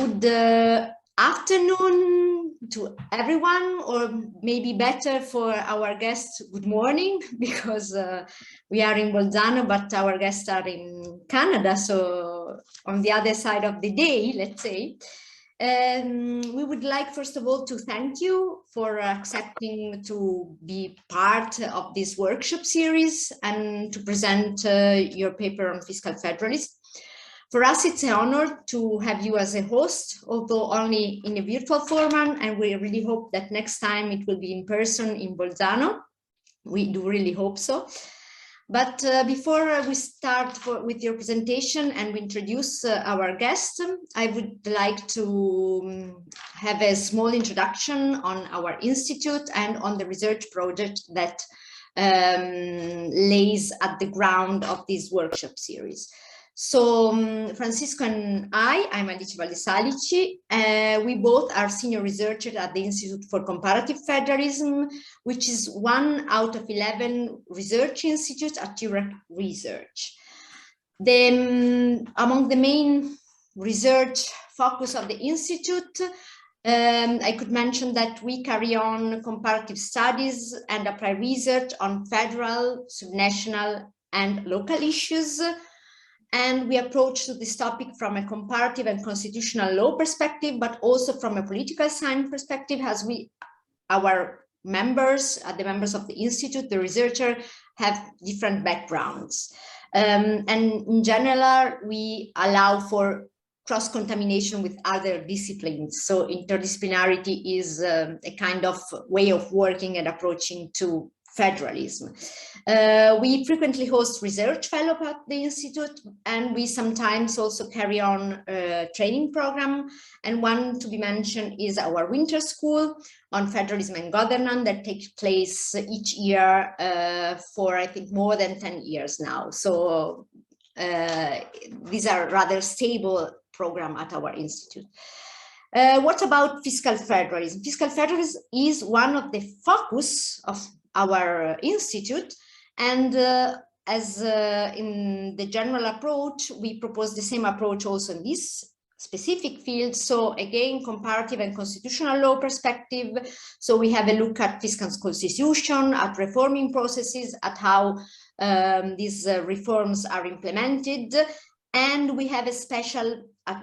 Good afternoon to everyone, or maybe better for our guests, good morning, because we are in Bolzano, but our guests are in Canada, so on the other side of the day, let's say. We would like, first of all, to thank you for accepting to be part of this workshop series and to present your paper on fiscal federalism. For us, it's an honor to have you as a host, although only in a virtual format, and we really hope that next time it will be in person in Bolzano. We do really hope so. But before we start with your presentation and we introduce our guest, I would like to have a small introduction on our institute and on the research project that lays at the ground of this workshop series. So Francisco and I'm Valdesalici. We both are senior researchers at the Institute for Comparative Federalism, which is 1 out of 11 research institutes at Eurac research. Among the main research focus of the institute, I could mention that we carry on comparative studies and apply research on federal, subnational, and local issues. And we approach this topic from a comparative and constitutional law perspective, but also from a political science perspective, as our members, the members of the institute, the researcher, have different backgrounds. And in general, we allow for cross-contamination with other disciplines. So interdisciplinarity is a kind of way of working and approaching to federalism. We frequently host research fellows at the institute, and we sometimes also carry on a training program. And one to be mentioned is our winter school on federalism and governance that takes place each year for, I think, more than 10 years now. So these are rather stable programs at our institute. What about fiscal federalism? Fiscal federalism is one of the focus of our institute, and as in the general approach, we propose the same approach also in this specific field. So again, comparative and constitutional law perspective. So we have a look at fiscal constitution, at reforming processes, at how these reforms are implemented, and we have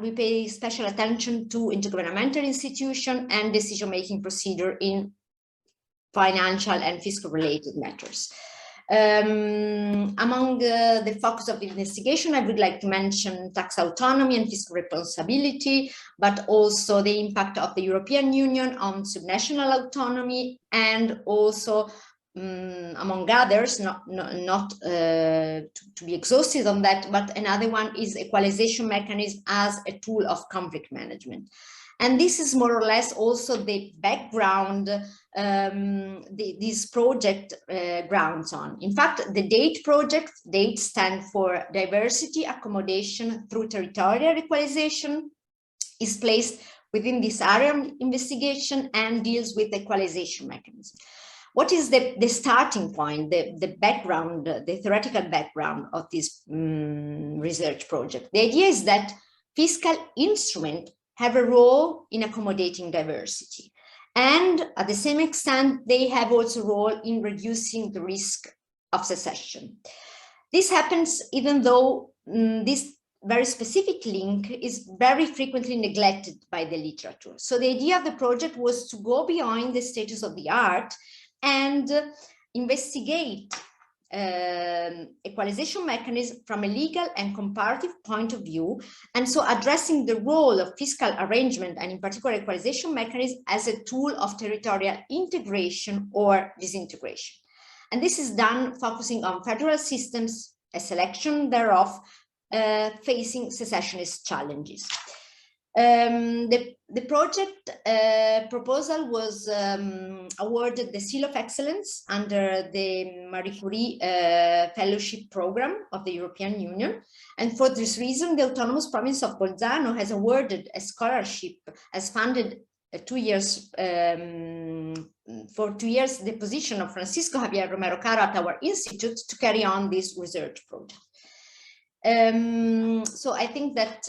we pay special attention to intergovernmental institution and decision-making procedure in financial and fiscal related matters. Among the focus of the investigation, I would like to mention tax autonomy and fiscal responsibility, but also the impact of the European Union on subnational autonomy, and also among others, not to be exhausted on that, but another one is equalization mechanism as a tool of conflict management. And this is more or less also the background this project grounds on. In fact, the DATE project, DATE stands for Diversity, Accommodation through Territorial Equalization, is placed within this area of investigation and deals with the equalization mechanism. What is the starting point, the background, the theoretical background of this research project? The idea is that fiscal instruments have a role in accommodating diversity. And at the same extent, they have also a role in reducing the risk of secession. This happens even though this very specific link is very frequently neglected by the literature. So the idea of the project was to go beyond the status of the art and investigate equalization mechanism from a legal and comparative point of view, and so addressing the role of fiscal arrangement and in particular equalization mechanism as a tool of territorial integration or disintegration. And this is done focusing on federal systems, a selection thereof, facing secessionist challenges. The project proposal was awarded the Seal of Excellence under the Marie Curie Fellowship Program of the European Union. And for this reason, the Autonomous Province of Bolzano has awarded a scholarship, has funded 2 years, for 2 years, the position of Francisco Javier Romero Caro at our institute to carry on this research project. So I think that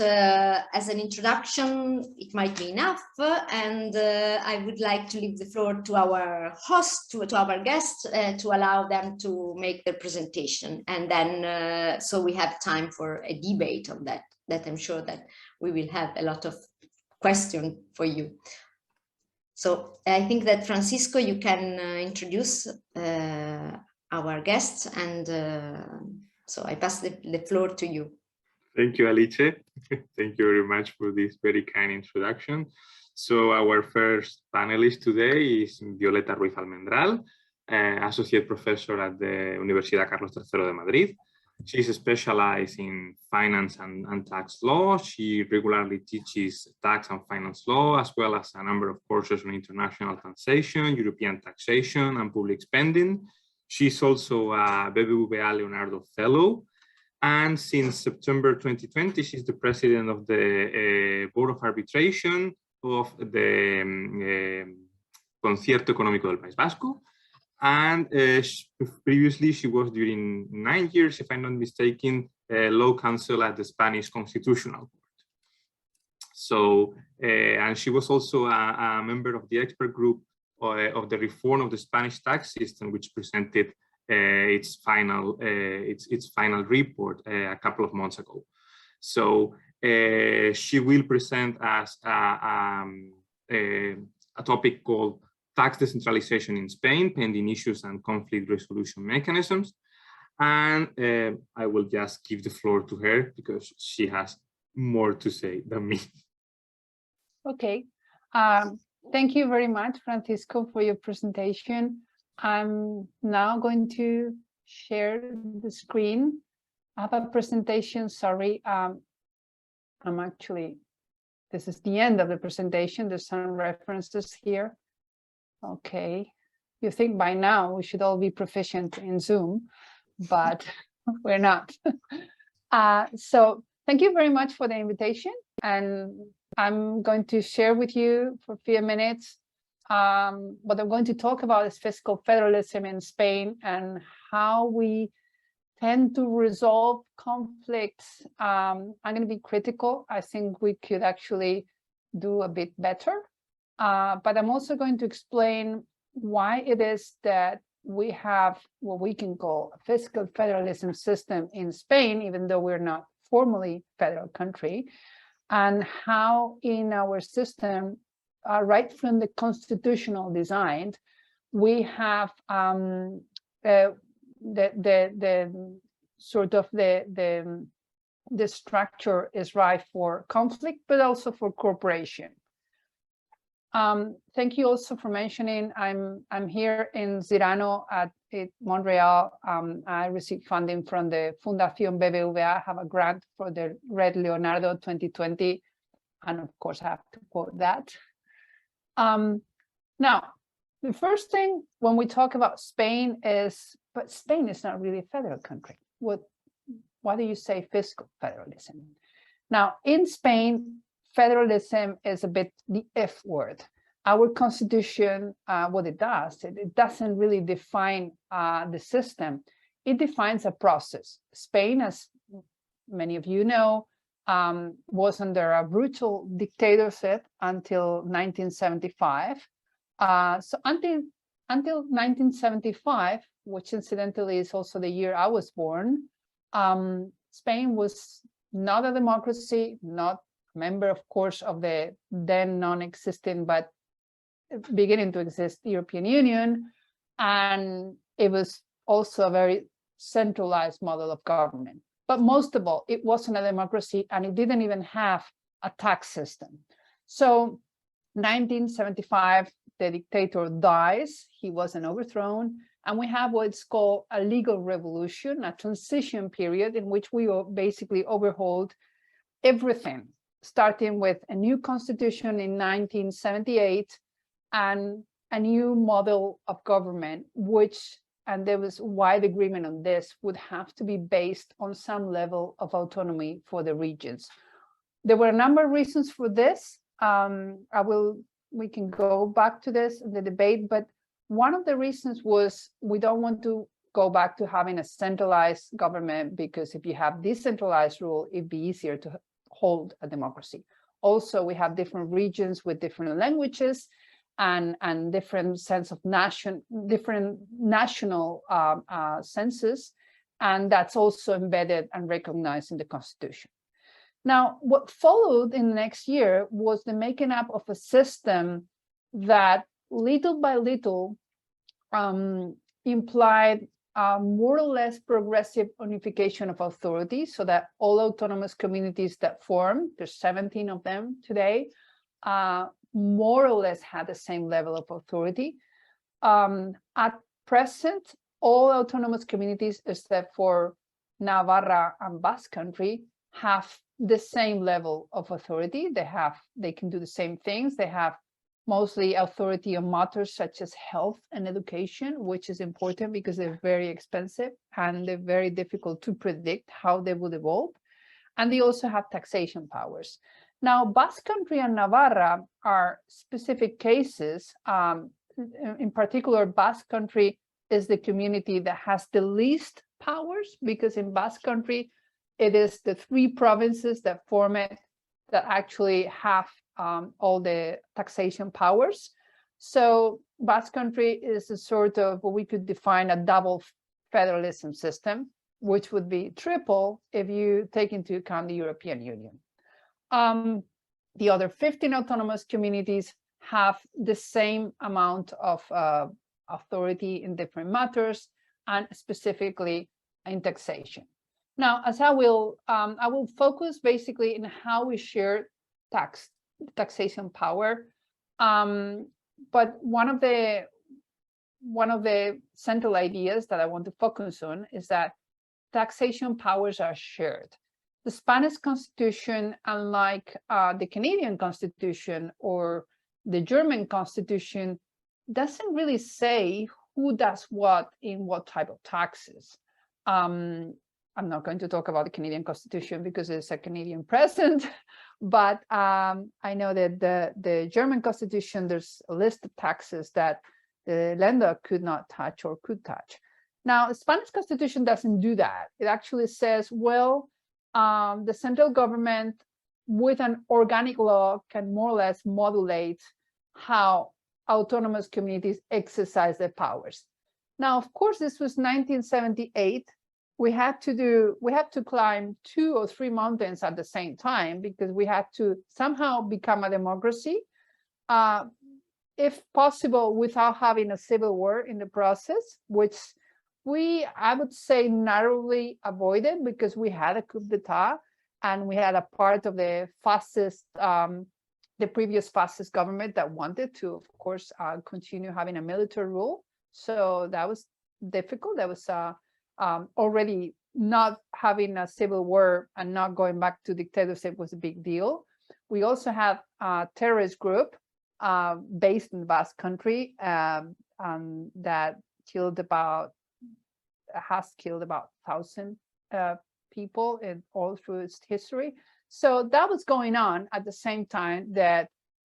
as an introduction, it might be enough, and I would like to leave the floor to our host, to our guests, to allow them to make their presentation, and then so we have time for a debate on that. That I'm sure that we will have a lot of questions for you. So I think that Francisco, you can introduce our guests, and so I pass the floor to you. Thank you, Alice. Thank you very much for this very kind introduction. So our first panelist today is Violeta Ruiz Almendral, Associate Professor at the Universidad Carlos III de Madrid. She's specialized in finance and tax law. She regularly teaches tax and finance law, as well as a number of courses on international taxation, European taxation, and public spending. She's also a BBVA Leonardo Fellow. And since September 2020, she's the president of the Board of Arbitration of the Concierto Económico del País Vasco. And previously, she was during 9 years, if I'm not mistaken, law counsel at the Spanish Constitutional Court. So, and she was also a member of the expert group of the reform of the Spanish tax system, which presented its final report a couple of months ago. So she will present us a topic called tax decentralization in Spain, pending issues and conflict resolution mechanisms. And I will just give the floor to her because she has more to say than me. Okay. Thank you very much, Francisco, for your presentation. I'm now going to share the screen. I have a presentation, sorry. This is the end of the presentation. There's some references here. Okay, you think by now we should all be proficient in Zoom, but we're not. So thank you very much for the invitation. And I'm going to share with you for a few minutes what I'm going to talk about is fiscal federalism in Spain and how we tend to resolve conflicts. I'm going to be critical. I think we could actually do a bit better. But I'm also going to explain why it is that we have what we can call a fiscal federalism system in Spain, even though we're not formally federal country, and how in our system, right from the constitutional design, we have the structure is ripe for conflict, but also for cooperation. Thank you also for mentioning I'm here in Zirano at Montreal. I received funding from the Fundación BBVA. I have a grant for the Red Leonardo 2020, and of course I have to quote that. Now, the first thing when we talk about Spain is, but Spain is not really a federal country. Why do you say fiscal federalism? Now, in Spain, federalism is a bit the F word. Our constitution, what it does, it doesn't really define the system. It defines a process. Spain, as many of you know, was under a brutal dictatorship until 1975. So until 1975, which incidentally is also the year I was born, Spain was not a democracy, not a member, of course, of the then non-existing but beginning to exist European Union, and it was also a very centralized model of government. But most of all, it wasn't a democracy, and it didn't even have a tax system. So 1975, the dictator dies, he wasn't overthrown, and we have what's called a legal revolution, a transition period in which we basically overhauled everything, starting with a new constitution in 1978 and a new model of government, which, and there was wide agreement on this, would have to be based on some level of autonomy for the regions. There were a number of reasons for this. We can go back to this in the debate, but one of the reasons was we don't want to go back to having a centralized government, because if you have decentralized rule, it'd be easier to hold a democracy. Also, we have different regions with different languages and different sense of different national senses, and that's also embedded and recognized in the Constitution. Now, what followed in the next year was the making up of a system that little by little implied more or less progressive unification of authority, so that all autonomous communities that form, there's 17 of them today, more or less had the same level of authority. At present, all autonomous communities, except for Navarra and Basque Country, have the same level of authority. They can do the same things. They have mostly authority on matters such as health and education, which is important because they're very expensive and they're very difficult to predict how they will evolve. And they also have taxation powers. Now, Basque Country and Navarra are specific cases. In particular, Basque Country is the community that has the least powers, because in Basque Country, it is the 3 provinces that form it that actually have all the taxation powers. So Basque Country is a sort of what we could define a double federalism system, which would be triple if you take into account the European Union. The other 15 autonomous communities have the same amount of authority in different matters, and specifically in taxation. Now, as I will focus basically in how we share taxation power. But one of the central ideas that I want to focus on is that taxation powers are shared. The Spanish Constitution, unlike the Canadian Constitution or the German Constitution, doesn't really say who does what in what type of taxes. I'm not going to talk about the Canadian Constitution because it's a Canadian president, but I know that the German Constitution, there's a list of taxes that the Länder could not touch or could touch. Now, the Spanish Constitution doesn't do that. It actually says, well, the central government with an organic law can more or less modulate how autonomous communities exercise their powers. Now, of course, this was 1978. We had to climb 2 or 3 mountains at the same time, because we had to somehow become a democracy, if possible, without having a civil war in the process, which I would say, narrowly avoided, because we had a coup d'etat and we had a part of the fascist, the previous fascist government that wanted to, of course, continue having a military rule. So that was difficult. That was already not having a civil war and not going back to dictatorship was a big deal. We also have a terrorist group based in the Basque Country that has killed about 1,000 people all through its history. So that was going on at the same time that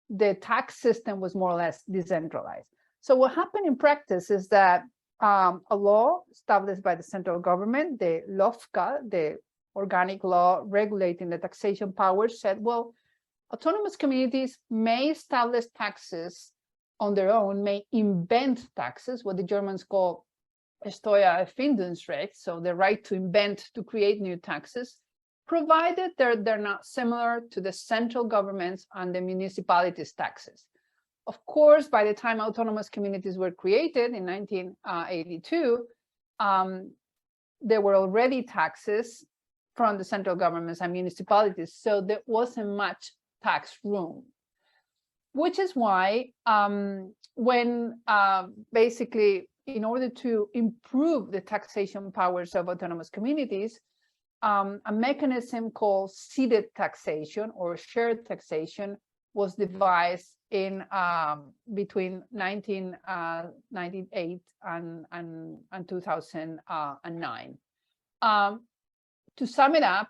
the tax system was more or less decentralized. So what happened in practice is that a law established by the central government, the LOFCA, the organic law regulating the taxation powers, said, well, autonomous communities may establish taxes on their own, may invent taxes, what the Germans call Steuererfindungsrecht, so the right to invent, to create new taxes, provided they're not similar to the central government's and the municipalities' taxes. Of course, by the time autonomous communities were created in 1982, there were already taxes from the central governments and municipalities, so there wasn't much tax room. Which is why when basically, in order to improve the taxation powers of autonomous communities, a mechanism called seated taxation or shared taxation was devised in between 1998 and 2009. To sum it up,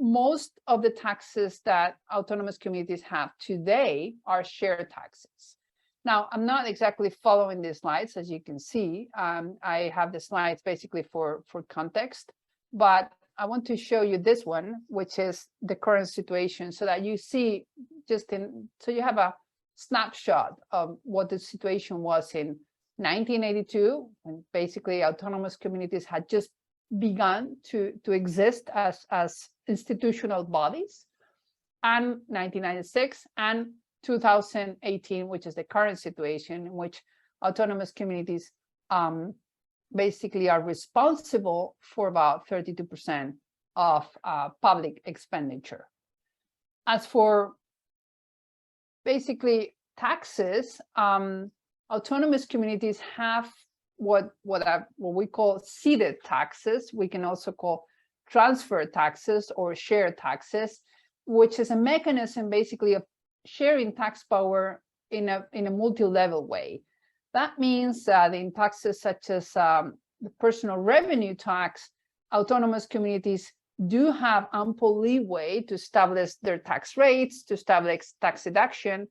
most of the taxes that autonomous communities have today are shared taxes. Now, I'm not exactly following these slides, as you can see. I have the slides basically for context, but I want to show you this one, which is the current situation, so that you see so you have a snapshot of what the situation was in 1982, when basically autonomous communities had just begun to exist as institutional bodies, and 1996 and 2018, which is the current situation in which autonomous communities basically are responsible for about 32% of public expenditure. As for basically taxes, autonomous communities have what we call seeded taxes. We can also call transfer taxes or share taxes, which is a mechanism basically of sharing tax power in a multi-level way. That means that in taxes such as the personal revenue tax, autonomous communities do have ample leeway to establish their tax rates, to establish tax deduction.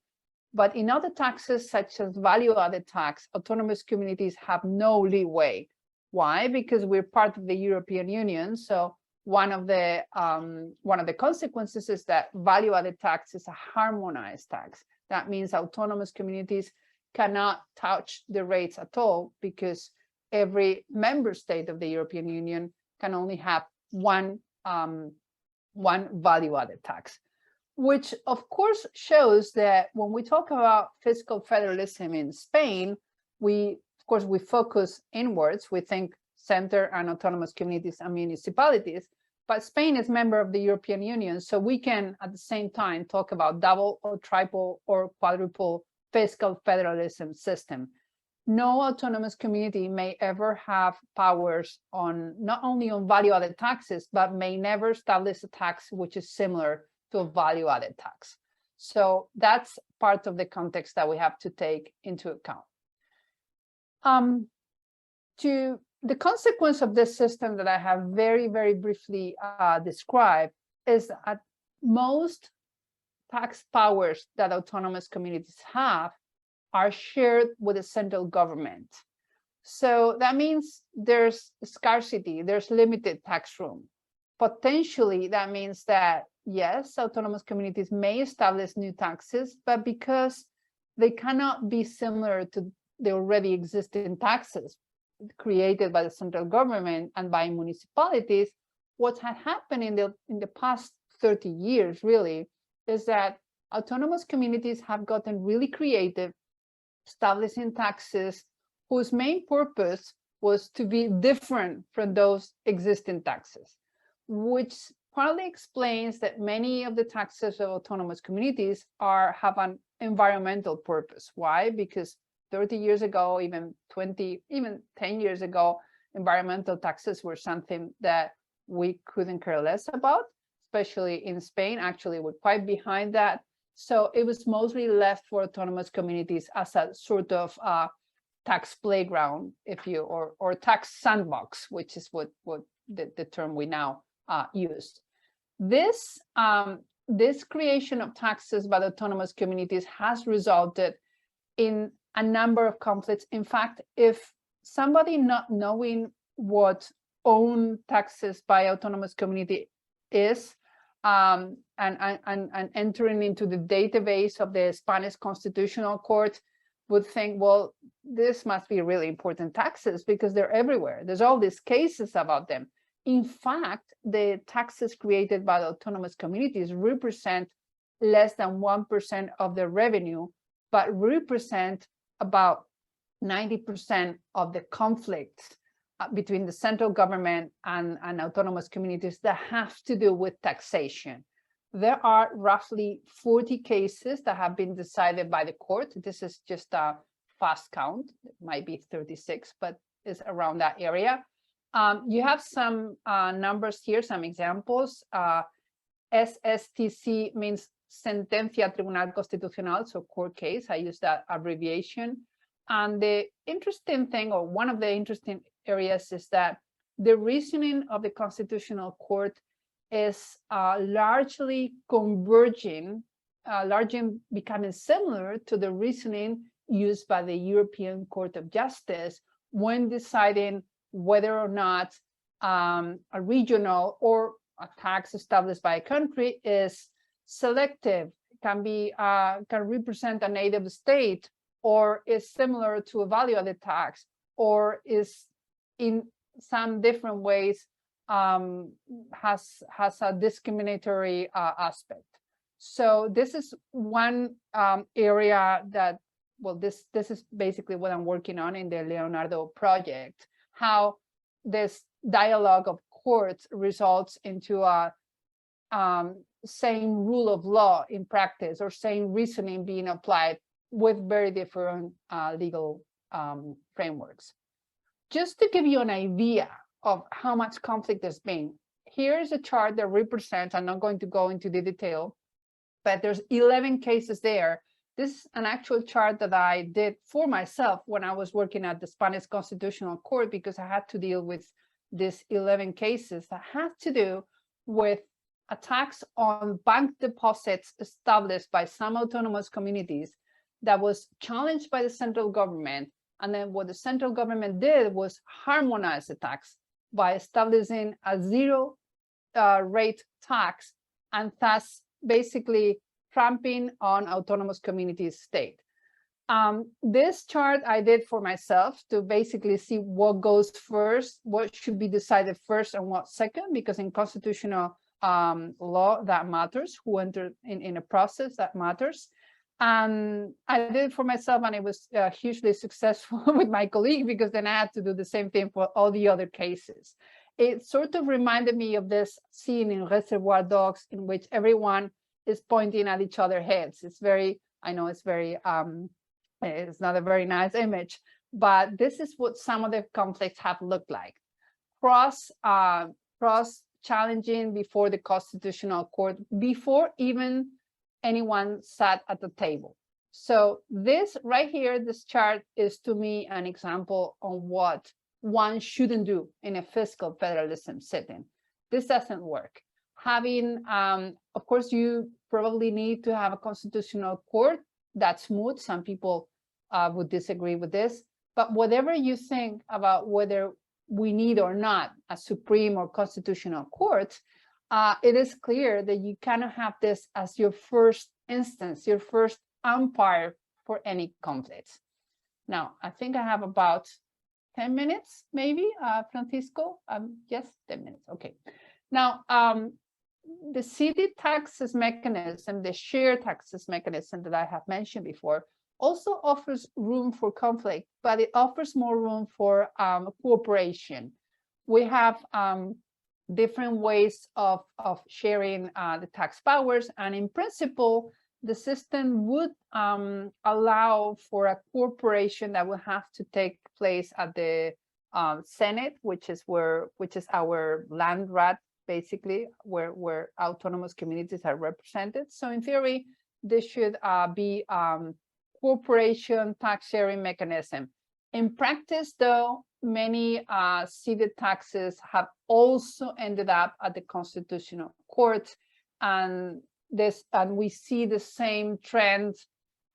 But in other taxes such as value-added tax, autonomous communities have no leeway. Why? Because we're part of the European Union. So one of the consequences is that value-added tax is a harmonized tax. That means autonomous communities cannot touch the rates at all, because every member state of the European Union can only have one value-added tax, which of course shows that when we talk about fiscal federalism in Spain, we focus inwards. We think center and autonomous communities and municipalities, but Spain is member of the European Union, so we can at the same time talk about double or triple or quadruple fiscal federalism system. No autonomous community may ever have powers on not only on value-added taxes, but may never establish a tax which is similar to a value-added tax. So that's part of the context that we have to take into account. The consequence of this system that I have very, very briefly described is that most tax powers that autonomous communities have are shared with the central government. So that means there's scarcity, there's limited tax room. Potentially, that means that, yes, autonomous communities may establish new taxes, but because they cannot be similar to the already existing taxes created by the central government and by municipalities, what had happened in the past 30 years really is that autonomous communities have gotten really creative, establishing taxes whose main purpose was to be different from those existing taxes, which partly explains that many of the taxes of autonomous communities have an environmental purpose. Why? Because 30 years ago, even 10 years ago, environmental taxes were something that we couldn't care less about, especially in Spain. Actually, we're quite behind that. So it was mostly left for autonomous communities as a sort of tax playground, or tax sandbox, which is what the term we now use. This creation of taxes by the autonomous communities has resulted in a number of conflicts. In fact, if somebody not knowing what own taxes by autonomous community is, and entering into the database of the Spanish Constitutional Court, would think, well, this must be really important taxes because they're everywhere. There's all these cases about them. In fact, the taxes created by the autonomous communities represent less than 1% of their revenue, but represent about 90% of the conflicts between the central government and autonomous communities that have to do with taxation. There are roughly 40 cases that have been decided by the court. This is just a fast count. It might be 36, but it's around that area. You have some numbers here, some examples. SSTC means Sentencia Tribunal Constitucional, so court case. I use that abbreviation. And the interesting thing, or one of the interesting areas, is that the reasoning of the Constitutional Court is largely converging, largely becoming similar to the reasoning used by the European Court of Justice when deciding whether or not a regional or a tax established by a country is selective, can represent a native state, or is similar to a value-added tax, or is in some different ways has a discriminatory aspect. So this is one area that, well, this is basically what I'm working on in the Leonardo project, how this dialogue of courts results into a same rule of law in practice, or same reasoning being applied with very different legal frameworks. Just to give you an idea of how much conflict there's been, here's a chart that represents, I'm not going to go into the detail, but there's 11 cases there. This is an actual chart that I did for myself when I was working at the Spanish Constitutional Court, because I had to deal with these 11 cases that had to do with attacks on bank deposits established by some autonomous communities that was challenged by the central government. And then what the central government did was harmonize the tax by establishing a zero rate tax, and thus basically tramping on autonomous communities' state. This chart I did for myself to basically see what goes first, what should be decided first and what second, because in constitutional law that matters, who entered in a process that matters. And I did it for myself, and it was hugely successful with my colleague, because then I had to do the same thing for all the other cases. It sort of reminded me of this scene in Reservoir Dogs, in which everyone is pointing at each other's heads. It's very, I know it's very, it's not a very nice image, but this is what some of the conflicts have looked like. Cross challenging before the Constitutional Court, before even anyone sat at the table. So this right here, this chart is to me an example on what one shouldn't do in a fiscal federalism setting. This doesn't work. Having, of course, you probably need to have a constitutional court that's smooth. Some people would disagree with this, but whatever you think about whether we need or not a Supreme or Constitutional Court, it is clear that you cannot have this as your first instance, your first umpire for any conflicts. Now, I think I have about 10 minutes, maybe, Francisco? Yes, 10 minutes, okay. Now, the city taxes mechanism, the share taxes mechanism that I have mentioned before, also offers room for conflict, but it offers more room for cooperation. We have different ways of sharing the tax powers, and in principle, the system would allow for a cooperation that will have to take place at the Senate, which is our land rat, basically, where autonomous communities are represented. So in theory, this should be cooperation tax sharing mechanism. In practice, though, many city taxes have also ended up at the Constitutional Court, and we see the same trend.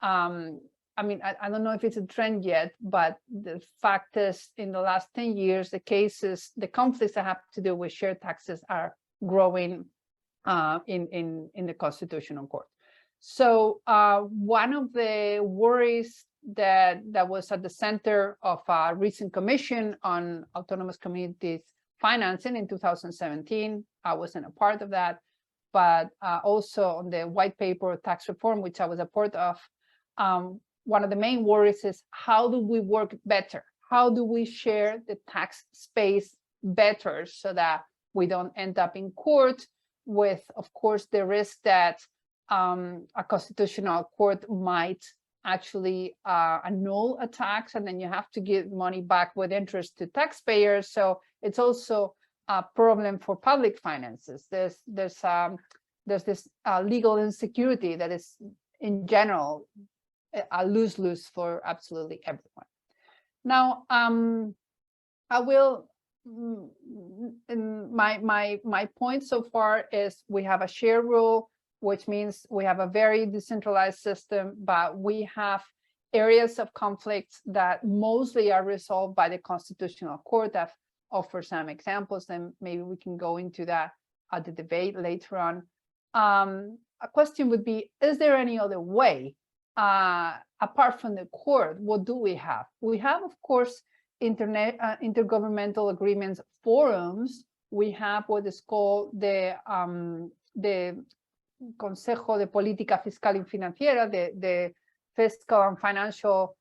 I mean, I don't know if it's a trend yet, but the fact is, in the last 10 years, the conflicts that have to do with shared taxes are growing in the Constitutional Court. So one of the worries that was at the center of a recent commission on autonomous communities financing in 2017, I wasn't a part of that, but also on the white paper tax reform, which I was a part of, one of the main worries is, how do we work better? How do we share the tax space better so that we don't end up in court with, of course, the risk that a constitutional court might actually annul a tax, and then you have to give money back with interest to taxpayers. So it's also a problem for public finances. There's this legal insecurity that is, in general, a lose-lose for absolutely everyone. Now, I will. My point so far is we have a share rule, which means we have a very decentralized system, but we have areas of conflicts that mostly are resolved by the Constitutional Court. I've offered some examples, and maybe we can go into that at the debate later on. A question would be, is there any other way? Apart from the court, what do we have? We have, of course, intergovernmental agreements, forums. We have what is called the Consejo de Política Fiscal y Financiera, the Fiscal and Financial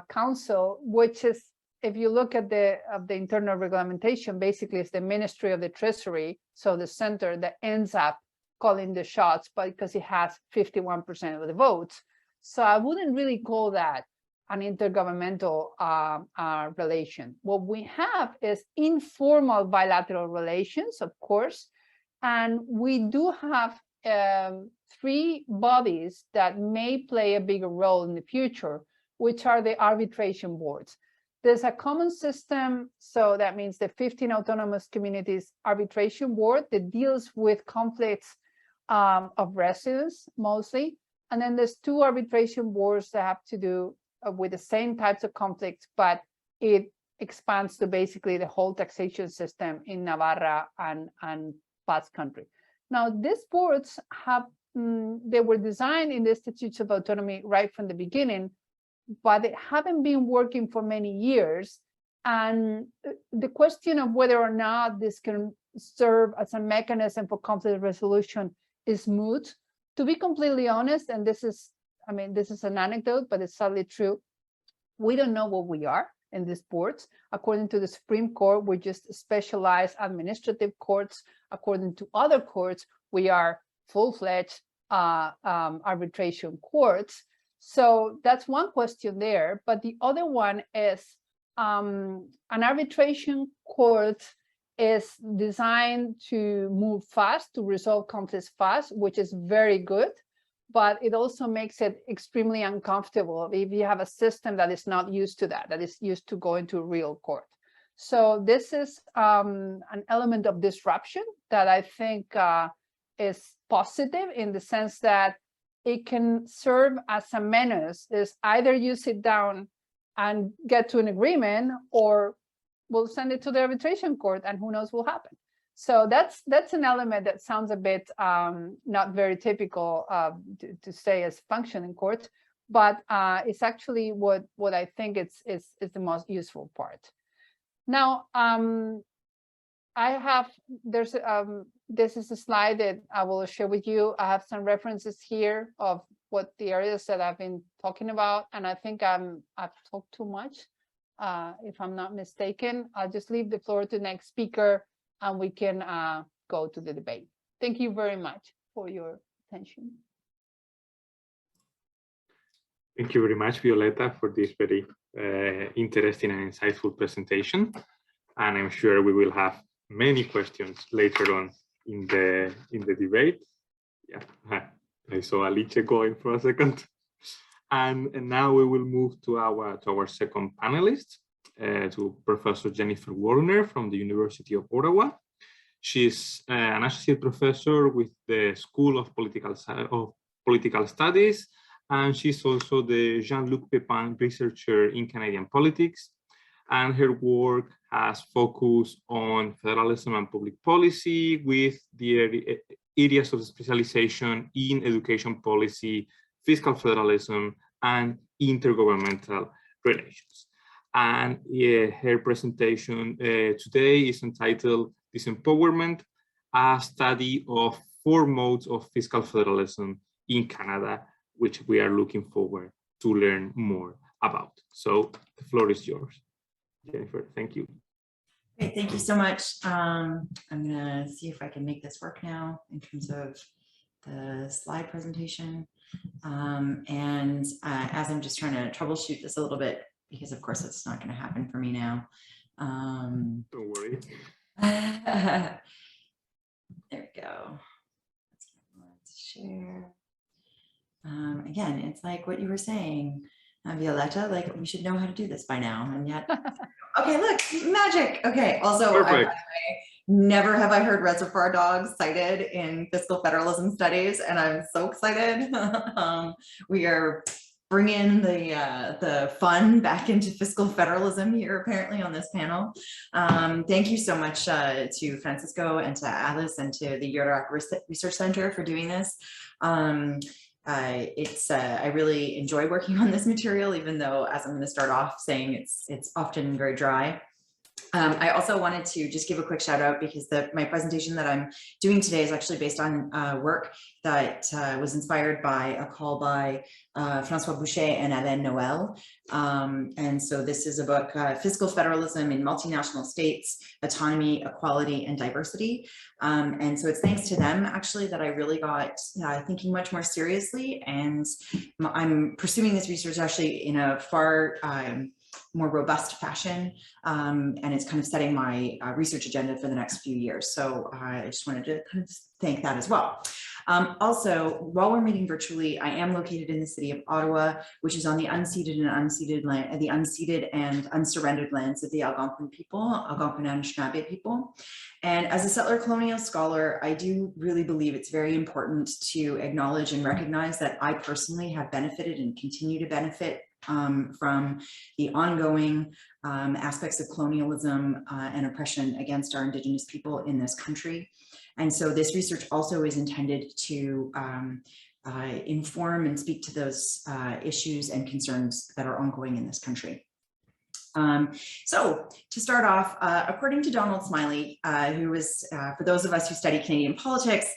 Council, which is, if you look at the internal regulation, basically it's the Ministry of the Treasury, so the center that ends up calling the shots, but because it has 51% of the votes. So I wouldn't really call that an intergovernmental relation. What we have is informal bilateral relations, of course, and we do have 3 bodies that may play a bigger role in the future, which are the arbitration boards. There's a common system, so that means the 15 autonomous communities arbitration board that deals with conflicts of residents mostly. And then there's 2 arbitration boards that have to do with the same types of conflicts, but it expands to basically the whole taxation system in Navarra and Basque Country. Now, these boards have, they were designed in the Statutes of Autonomy right from the beginning, but they haven't been working for many years. And the question of whether or not this can serve as a mechanism for conflict resolution is moot. To be completely honest, and this is, I mean, this is an anecdote, but it's sadly true. We don't know what we are in these boards. According to the Supreme Court, we're just specialized administrative courts. According to other courts, we are full-fledged arbitration courts. So that's one question there. But the other one is an arbitration court is designed to move fast, to resolve conflicts fast, which is very good. But it also makes it extremely uncomfortable if you have a system that is not used to that is used to going to a real court. So this is an element of disruption that I think is positive in the sense that it can serve as a menace. Is either you sit down and get to an agreement, or we'll send it to the arbitration court, and who knows what will happen. So that's an element that sounds a bit not very typical to say as functioning courts, but it's actually what I think is the most useful part. Now, this is a slide that I will share with you. I have some references here of what the areas that I've been talking about, and I think I've talked too much. If I'm not mistaken, I'll just leave the floor to the next speaker, and we can go to the debate. Thank you very much for your attention. Thank you very much, Violeta, for this very interesting and insightful presentation. And I'm sure we will have many questions later on in the debate. Yeah, I saw Alice going for a second. And now we will move to our second panelist, to Professor Jennifer Wallner from the University of Ottawa. She's an associate professor with the School of Political Studies, and she's also the Jean-Luc Pepin Researcher in Canadian Politics. And her work has focused on federalism and public policy, with the areas of specialization in education policy, fiscal federalism, and intergovernmental relations. And her presentation today is entitled Disempowerment, a study of 4 modes of fiscal federalism in Canada, which we are looking forward to learn more about. So the floor is yours, Jennifer. Thank you. Great, thank you so much. I'm gonna see if I can make this work now in terms of the slide presentation. As I'm just trying to troubleshoot this a little bit, because of course it's not going to happen for me now. Don't worry. There we go. Let's share. Again, it's like what you were saying, Violeta, like we should know how to do this by now, and yet, okay, look, magic. Okay, also, never have I heard reservoir dogs cited in fiscal federalism studies, and I'm so excited. We are bring in the fun back into fiscal federalism here, apparently, on this panel. Thank you so much to Francisco and to Alice and to the Eurac Research Center for doing this. I really enjoy working on this material, even though, as I'm going to start off saying, it's often very dry. I also wanted to just give a quick shout out because my presentation that I'm doing today is actually based on work that was inspired by a call by Francois Boucher and Alain Noël. And so this is a book, Fiscal Federalism in Multinational States, Autonomy, Equality, and Diversity. And so it's thanks to them, actually, that I really got thinking much more seriously. And I'm pursuing this research actually in a far more robust fashion, and it's kind of setting my research agenda for the next few years. So I just wanted to kind of thank that as well. Also, while we're meeting virtually, I am located in the city of Ottawa, which is on the unceded and unsurrendered lands of the Algonquin people, Algonquin and Anishinaabe people. And as a settler colonial scholar, I do really believe it's very important to acknowledge and recognize that I personally have benefited and continue to benefit from the ongoing aspects of colonialism and oppression against our Indigenous people in this country. And so this research also is intended to inform and speak to those issues and concerns that are ongoing in this country. So to start off, according to Donald Smiley, who was, for those of us who study Canadian politics,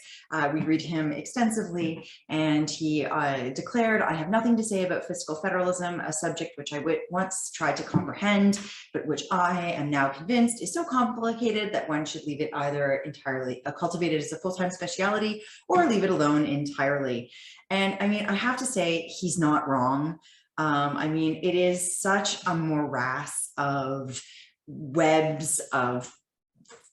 we read him extensively, and he declared, "I have nothing to say about fiscal federalism, a subject which I once tried to comprehend, but which I am now convinced is so complicated that one should leave it either entirely cultivated as a full-time speciality or leave it alone entirely." And I mean, I have to say, he's not wrong. I mean, it is such a morass of webs of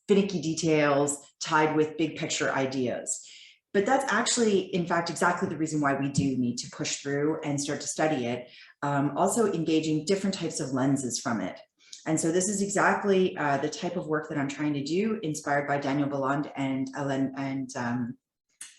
finicky details tied with big picture ideas. But that's actually, in fact, exactly the reason why we do need to push through and start to study it, also engaging different types of lenses from it. And so this is exactly the type of work that I'm trying to do, inspired by Daniel Balland and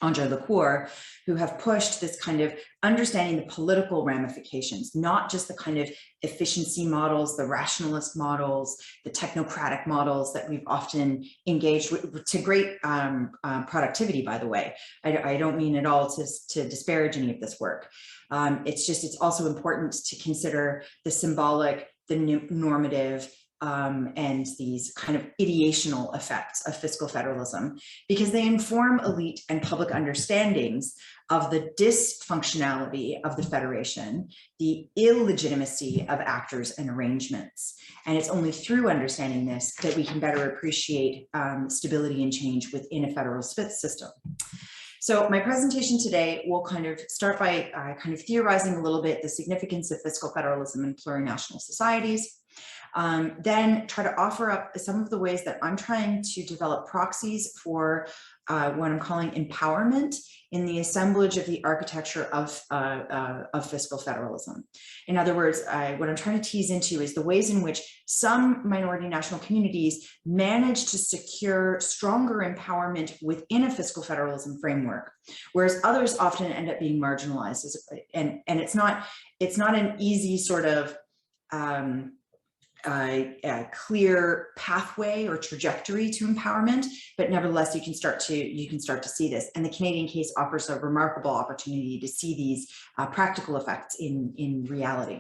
Andre Lecour, who have pushed this kind of understanding the political ramifications, not just the kind of efficiency models, the rationalist models, the technocratic models that we've often engaged with, to great productivity, by the way. I don't mean at all to disparage any of this work. It's also important to consider the symbolic, the normative, and these kind of ideational effects of fiscal federalism, because they inform elite and public understandings of the dysfunctionality of the federation, the illegitimacy of actors and arrangements. And it's only through understanding this that we can better appreciate stability and change within a federal system. So my presentation today will kind of start by kind of theorizing a little bit the significance of fiscal federalism in plurinational societies. Then try to offer up some of the ways that I'm trying to develop proxies for what I'm calling empowerment in the assemblage of the architecture of fiscal federalism. In other words, what I'm trying to tease into is the ways in which some minority national communities manage to secure stronger empowerment within a fiscal federalism framework, whereas others often end up being marginalized. And it's not an easy sort of a clear pathway or trajectory to empowerment, but nevertheless you can start to see this, and the Canadian case offers a remarkable opportunity to see these practical effects in reality.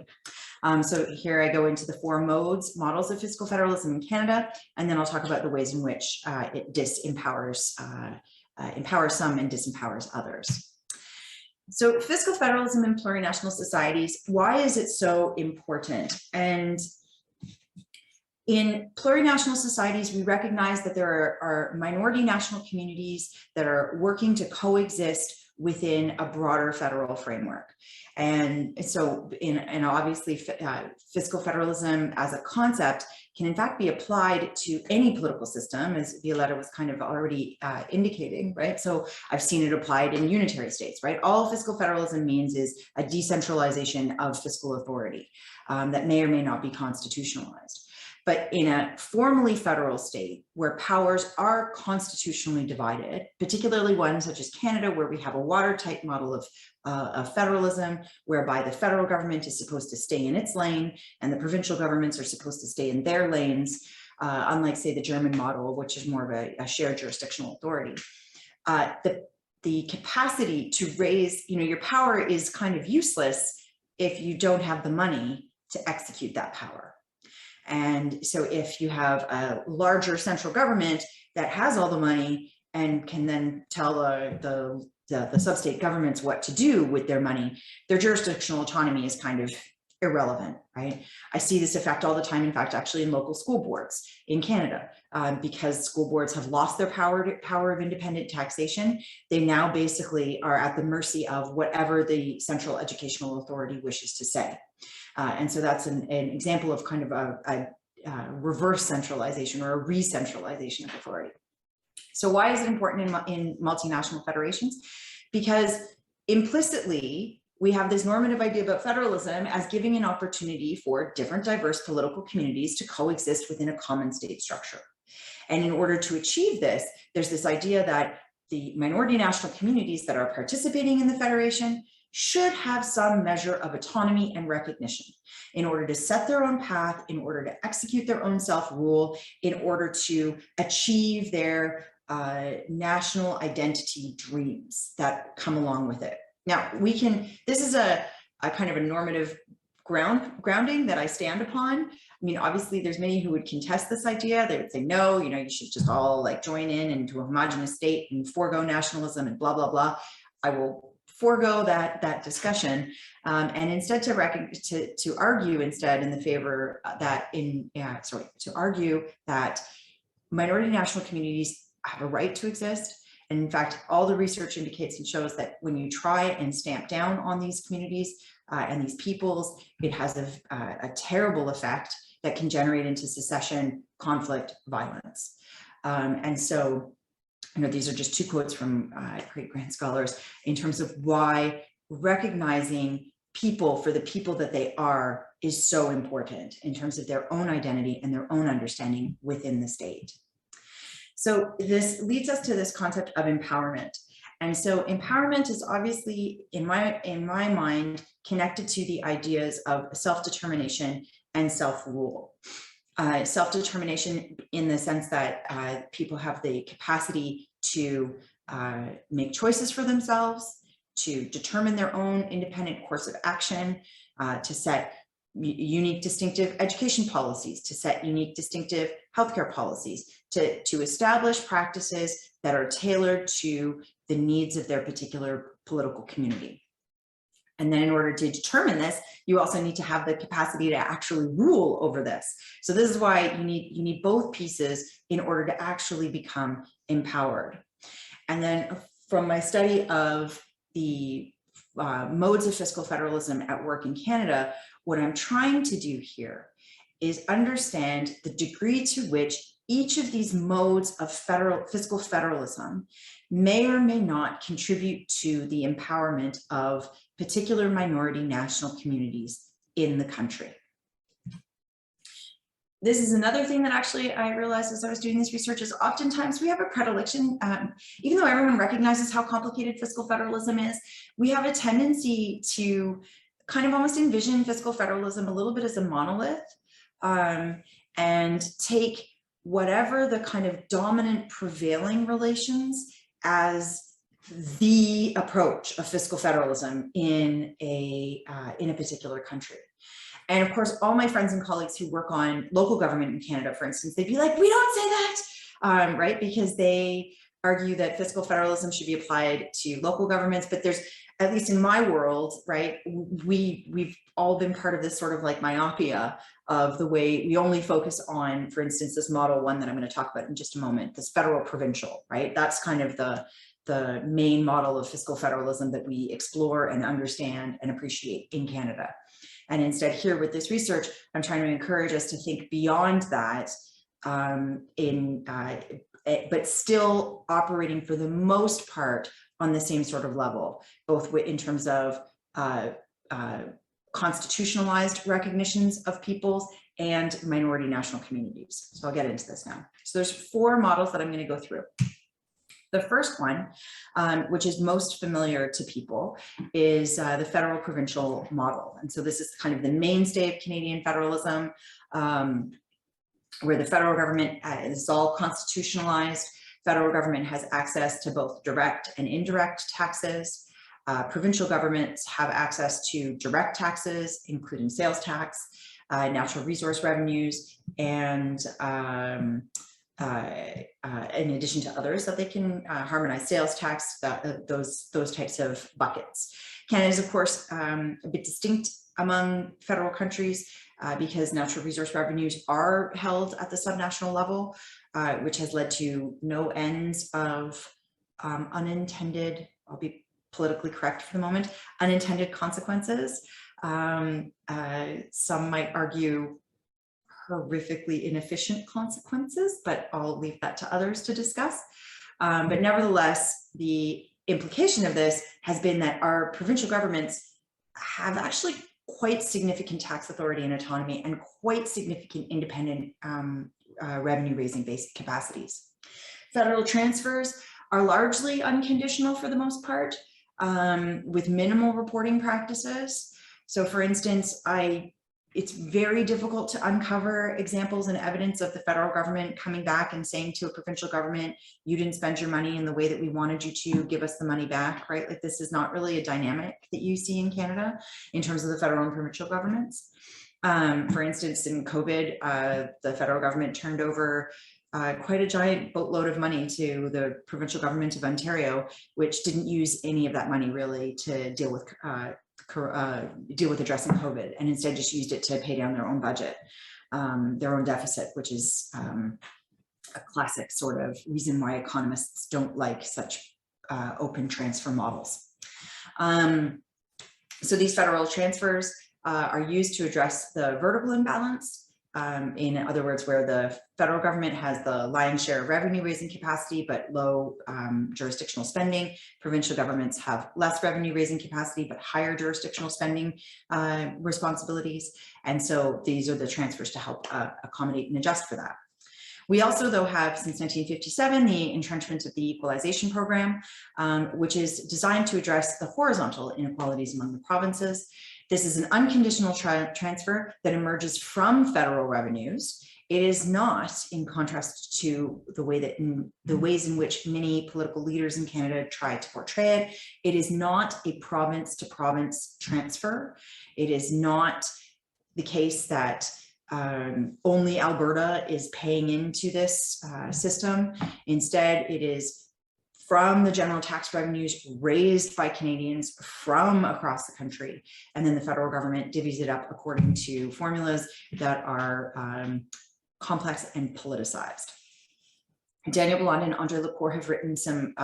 So here I go into the four models of fiscal federalism in Canada, and then I'll talk about the ways in which it empowers some and disempowers others. So fiscal federalism in plurinational societies, why is it so important? And in plurinational societies, we recognize that there are minority national communities that are working to coexist within a broader federal framework. And so, and obviously fiscal federalism as a concept can in fact be applied to any political system, as Violeta was kind of already indicating, right? So I've seen it applied in unitary states, right? All fiscal federalism means is a decentralization of fiscal authority that may or may not be constitutionalized. But in a formally federal state where powers are constitutionally divided, particularly one such as Canada, where we have a watertight model of federalism, whereby the federal government is supposed to stay in its lane and the provincial governments are supposed to stay in their lanes, unlike, say, the German model, which is more of a shared jurisdictional authority. The capacity to raise, your power is kind of useless if you don't have the money to execute that power. And so if you have a larger central government that has all the money and can then tell the sub-state governments what to do with their money, their jurisdictional autonomy is kind of irrelevant, right? I see this effect all the time, in fact, actually in local school boards in Canada, because school boards have lost their power of independent taxation. They now basically are at the mercy of whatever the central educational authority wishes to say. And so that's an example of kind of a reverse centralization or a re-centralization of authority. So why is it important in multinational federations? Because implicitly, we have this normative idea about federalism as giving an opportunity for different diverse political communities to coexist within a common state structure. And in order to achieve this, there's this idea that the minority national communities that are participating in the federation should have some measure of autonomy and recognition in order to set their own path, in order to execute their own self-rule, in order to achieve their national identity dreams that come along with it. Now, this is a kind of a normative grounding that I stand upon. I mean, obviously there's many who would contest this idea. They would say, no, you should just all like join in into a homogenous state and forego nationalism and blah, blah, blah. I will forego that discussion and instead to argue instead in the favor that to argue that minority national communities have a right to exist. And in fact, all the research indicates and shows that when you try and stamp down on these communities and these peoples, it has a terrible effect that can generate into secession, conflict, violence. And so, these are just two quotes from great grand scholars in terms of why recognizing people for the people that they are is so important in terms of their own identity and their own understanding within the state. So this leads us to this concept of empowerment. And so empowerment is obviously, in my mind, connected to the ideas of self-determination and self-rule. Self-determination in the sense that people have the capacity to make choices for themselves, to determine their own independent course of action, to set unique distinctive education policies, to set unique distinctive healthcare policies, to establish practices that are tailored to the needs of their particular political community. And then in order to determine this, you also need to have the capacity to actually rule over this. So this is why you need both pieces in order to actually become empowered. And then from my study of the modes of fiscal federalism at work in Canada, what I'm trying to do here is understand the degree to which each of these modes of fiscal federalism may or may not contribute to the empowerment of particular minority national communities in the country. This is another thing that actually I realized as I was doing this research is oftentimes we have a predilection, even though everyone recognizes how complicated fiscal federalism is, we have a tendency to kind of almost envision fiscal federalism a little bit as a monolith and take whatever the kind of dominant prevailing relations as the approach of fiscal federalism in a particular country. And of course, all my friends and colleagues who work on local government in Canada, for instance, they'd be like, we don't say that, right? Because they argue that fiscal federalism should be applied to local governments, but there's, at least in my world, right, we've all been part of this sort of like myopia of the way we only focus on, for instance, this model one that I'm going to talk about in just a moment, this federal provincial, right? That's kind of the main model of fiscal federalism that we explore and understand and appreciate in Canada. And instead here with this research, I'm trying to encourage us to think beyond that but still operating for the most part on the same sort of level, both in terms of constitutionalized recognitions of peoples and minority national communities. So I'll get into this now. So there's 4 models that I'm going to go through. The first one, which is most familiar to people, is the federal provincial model. And so this is kind of the mainstay of Canadian federalism, where the federal government is all constitutionalized. Federal government has access to both direct and indirect taxes. Provincial governments have access to direct taxes, including sales tax, natural resource revenues, and in addition to others that they can harmonize sales tax, those types of buckets. Canada is, of course, a bit distinct among federal countries because natural resource revenues are held at the subnational level, which has led to no ends of unintended, I'll be politically correct for the moment, unintended consequences. Some might argue horrifically inefficient consequences, but I'll leave that to others to discuss. But nevertheless, the implication of this has been that our provincial governments have actually quite significant tax authority and autonomy and quite significant independent revenue raising basic capacities. Federal transfers are largely unconditional for the most part, with minimal reporting practices. So for instance, it's very difficult to uncover examples and evidence of the federal government coming back and saying to a provincial government, you didn't spend your money in the way that we wanted you to, give us the money back, right? Like this is not really a dynamic that you see in Canada in terms of the federal and provincial governments. For instance, in COVID, the federal government turned over quite a giant boatload of money to the provincial government of Ontario, which didn't use any of that money really to deal with addressing COVID, and instead just used it to pay down their own budget, their own deficit, which is a classic sort of reason why economists don't like such open transfer models. So these federal transfers are used to address the vertical imbalance. In other words, where the federal government has the lion's share of revenue raising capacity, but low jurisdictional spending. Provincial governments have less revenue raising capacity, but higher jurisdictional spending responsibilities. And so these are the transfers to help accommodate and adjust for that. We also, though, have since 1957 the entrenchment of the equalization program, which is designed to address the horizontal inequalities among the provinces. This is an unconditional transfer that emerges from federal revenues. It is not, in contrast to the ways in which many political leaders in Canada try to portray it, it is not a province to province transfer. It is not the case that only Alberta is paying into this system. Instead, it is from the general tax revenues raised by Canadians from across the country. And then the federal government divvies it up according to formulas that are complex and politicized. Daniel Blond and Andre Lepore have written some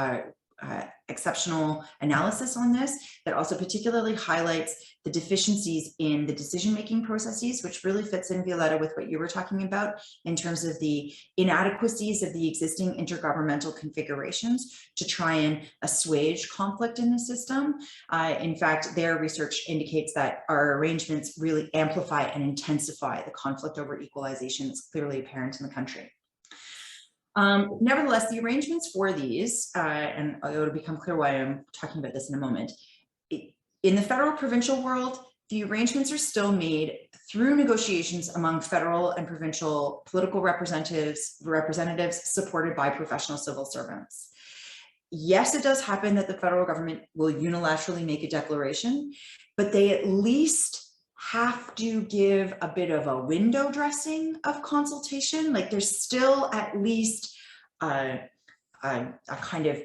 exceptional analysis on this that also particularly highlights the deficiencies in the decision-making processes, which really fits in, Violeta, with what you were talking about in terms of the inadequacies of the existing intergovernmental configurations to try and assuage conflict in the system. In fact, their research indicates that our arrangements really amplify and intensify the conflict over equalization that's clearly apparent in the country. Nevertheless, the arrangements for these, and it'll become clear why I'm talking about this in a moment, in the federal provincial world, the arrangements are still made through negotiations among federal and provincial political representatives supported by professional civil servants. Yes, it does happen that the federal government will unilaterally make a declaration, but they at least have to give a bit of a window dressing of consultation. Like there's still at least a kind of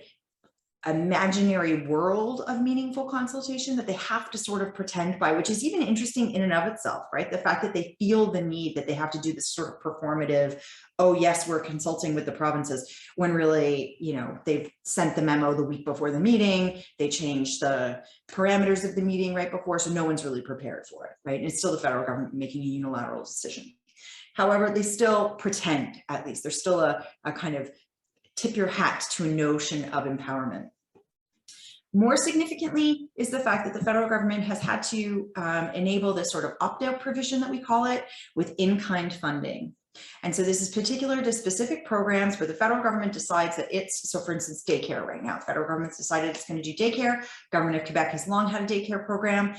imaginary world of meaningful consultation that they have to sort of pretend by, which is even interesting in and of itself, right? The fact that they feel the need that they have to do this sort of performative, oh yes, we're consulting with the provinces, when really, you know, they've sent the memo the week before the meeting, they changed the parameters of the meeting right before, so no one's really prepared for it, right? And it's still the federal government making a unilateral decision. However, they still pretend, at least, there's still a kind of tip your hat to a notion of empowerment. More significantly is the fact that the federal government has had to enable this sort of opt-out provision that we call it with in-kind funding. And so this is particular to specific programs where the federal government decides that it's, so for instance, daycare right now, the federal government's decided it's going to do daycare. Government of Quebec has long had a daycare program.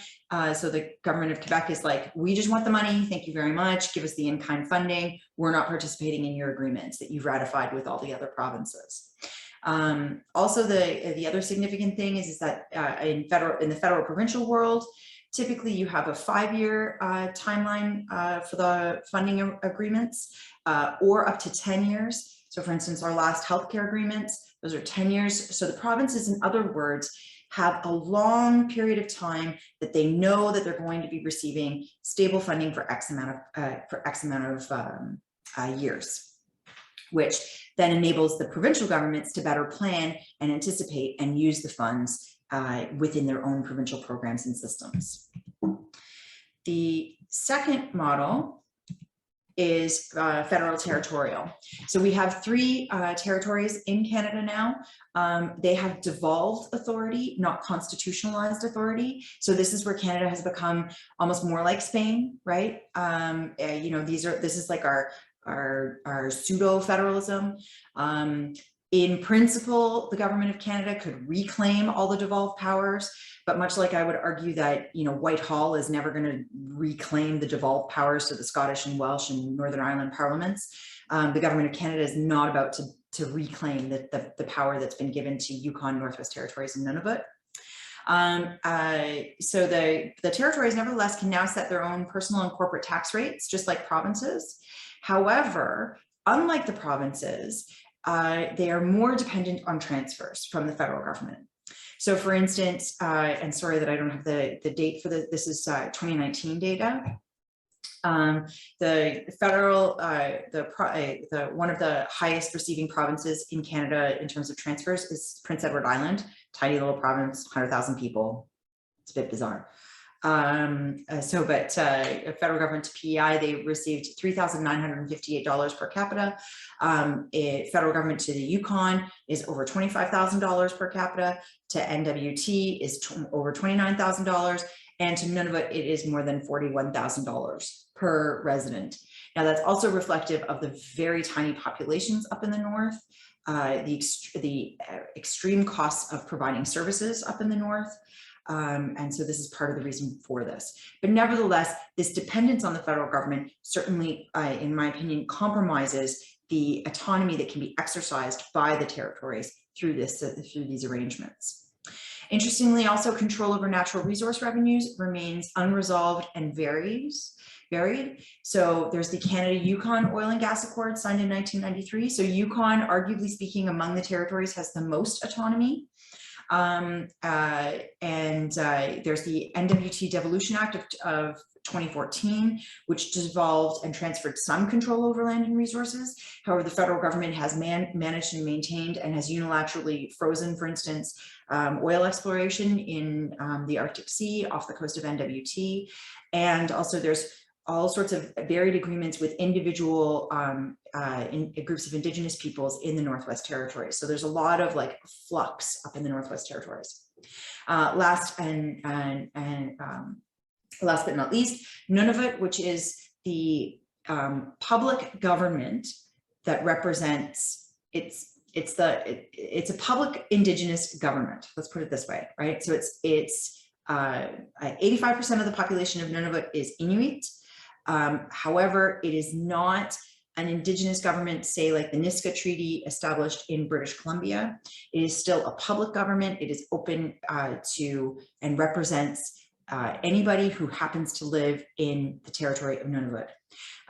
So the government of Quebec is like, we just want the money. Thank you very much. Give us the in-kind funding. We're not participating in your agreements that you've ratified with all the other provinces. Also, the other significant thing is that in the federal provincial world, typically you have a 5-year timeline for the funding agreements or up to 10 years. So for instance, our last healthcare agreements, those are 10 years. So the provinces, in other words, have a long period of time that they know that they're going to be receiving stable funding for X amount of years, which then enables the provincial governments to better plan and anticipate and use the funds within their own provincial programs and systems. The second model is federal territorial. So we have 3 territories in Canada now. They have devolved authority, not constitutionalized authority. So this is where Canada has become almost more like Spain, right? You know, this is like our pseudo federalism. In principle, the government of Canada could reclaim all the devolved powers, but much like I would argue that, you know, Whitehall is never going to reclaim the devolved powers to the Scottish and Welsh and Northern Ireland parliaments, the government of Canada is not about to reclaim the power that's been given to Yukon, Northwest Territories, and Nunavut. So the territories nevertheless can now set their own personal and corporate tax rates, just like provinces. However, unlike the provinces, they are more dependent on transfers from the federal government. So for instance, and sorry that I don't have the date for this is 2019 data. The federal, one of the highest receiving provinces in Canada in terms of transfers is Prince Edward Island, tiny little province, 100,000 people. It's a bit bizarre. But federal government to PEI, they received $3,958 per capita. Federal government to the Yukon is over $25,000 per capita. To NWT is over $29,000. And to Nunavut, it is more than $41,000 per resident. Now that's also reflective of the very tiny populations up in the north, the extreme costs of providing services up in the north. And so this is part of the reason for this. But nevertheless, this dependence on the federal government certainly, in my opinion, compromises the autonomy that can be exercised by the territories through these arrangements. Interestingly, also control over natural resource revenues remains unresolved and varied. So there's the Canada-Yukon Oil and Gas Accord signed in 1993. So Yukon, arguably speaking, among the territories has the most autonomy. There's the NWT Devolution Act of 2014, which devolved and transferred some control over land and resources. However, the federal government has managed and maintained and has unilaterally frozen, for instance, oil exploration in the Arctic Sea off the coast of NWT. And also there's all sorts of varied agreements with individual groups of Indigenous peoples in the Northwest Territories. So there's a lot of like flux up in the Northwest Territories. Last but not least, Nunavut, which is the public government that represents it's a public Indigenous government. Let's put it this way, right? So it's 85% of the population of Nunavut is Inuit. However, it is not an Indigenous government, say like the Nisga'a Treaty established in British Columbia. It is still a public government. It is open to and represents anybody who happens to live in the territory of Nunavut.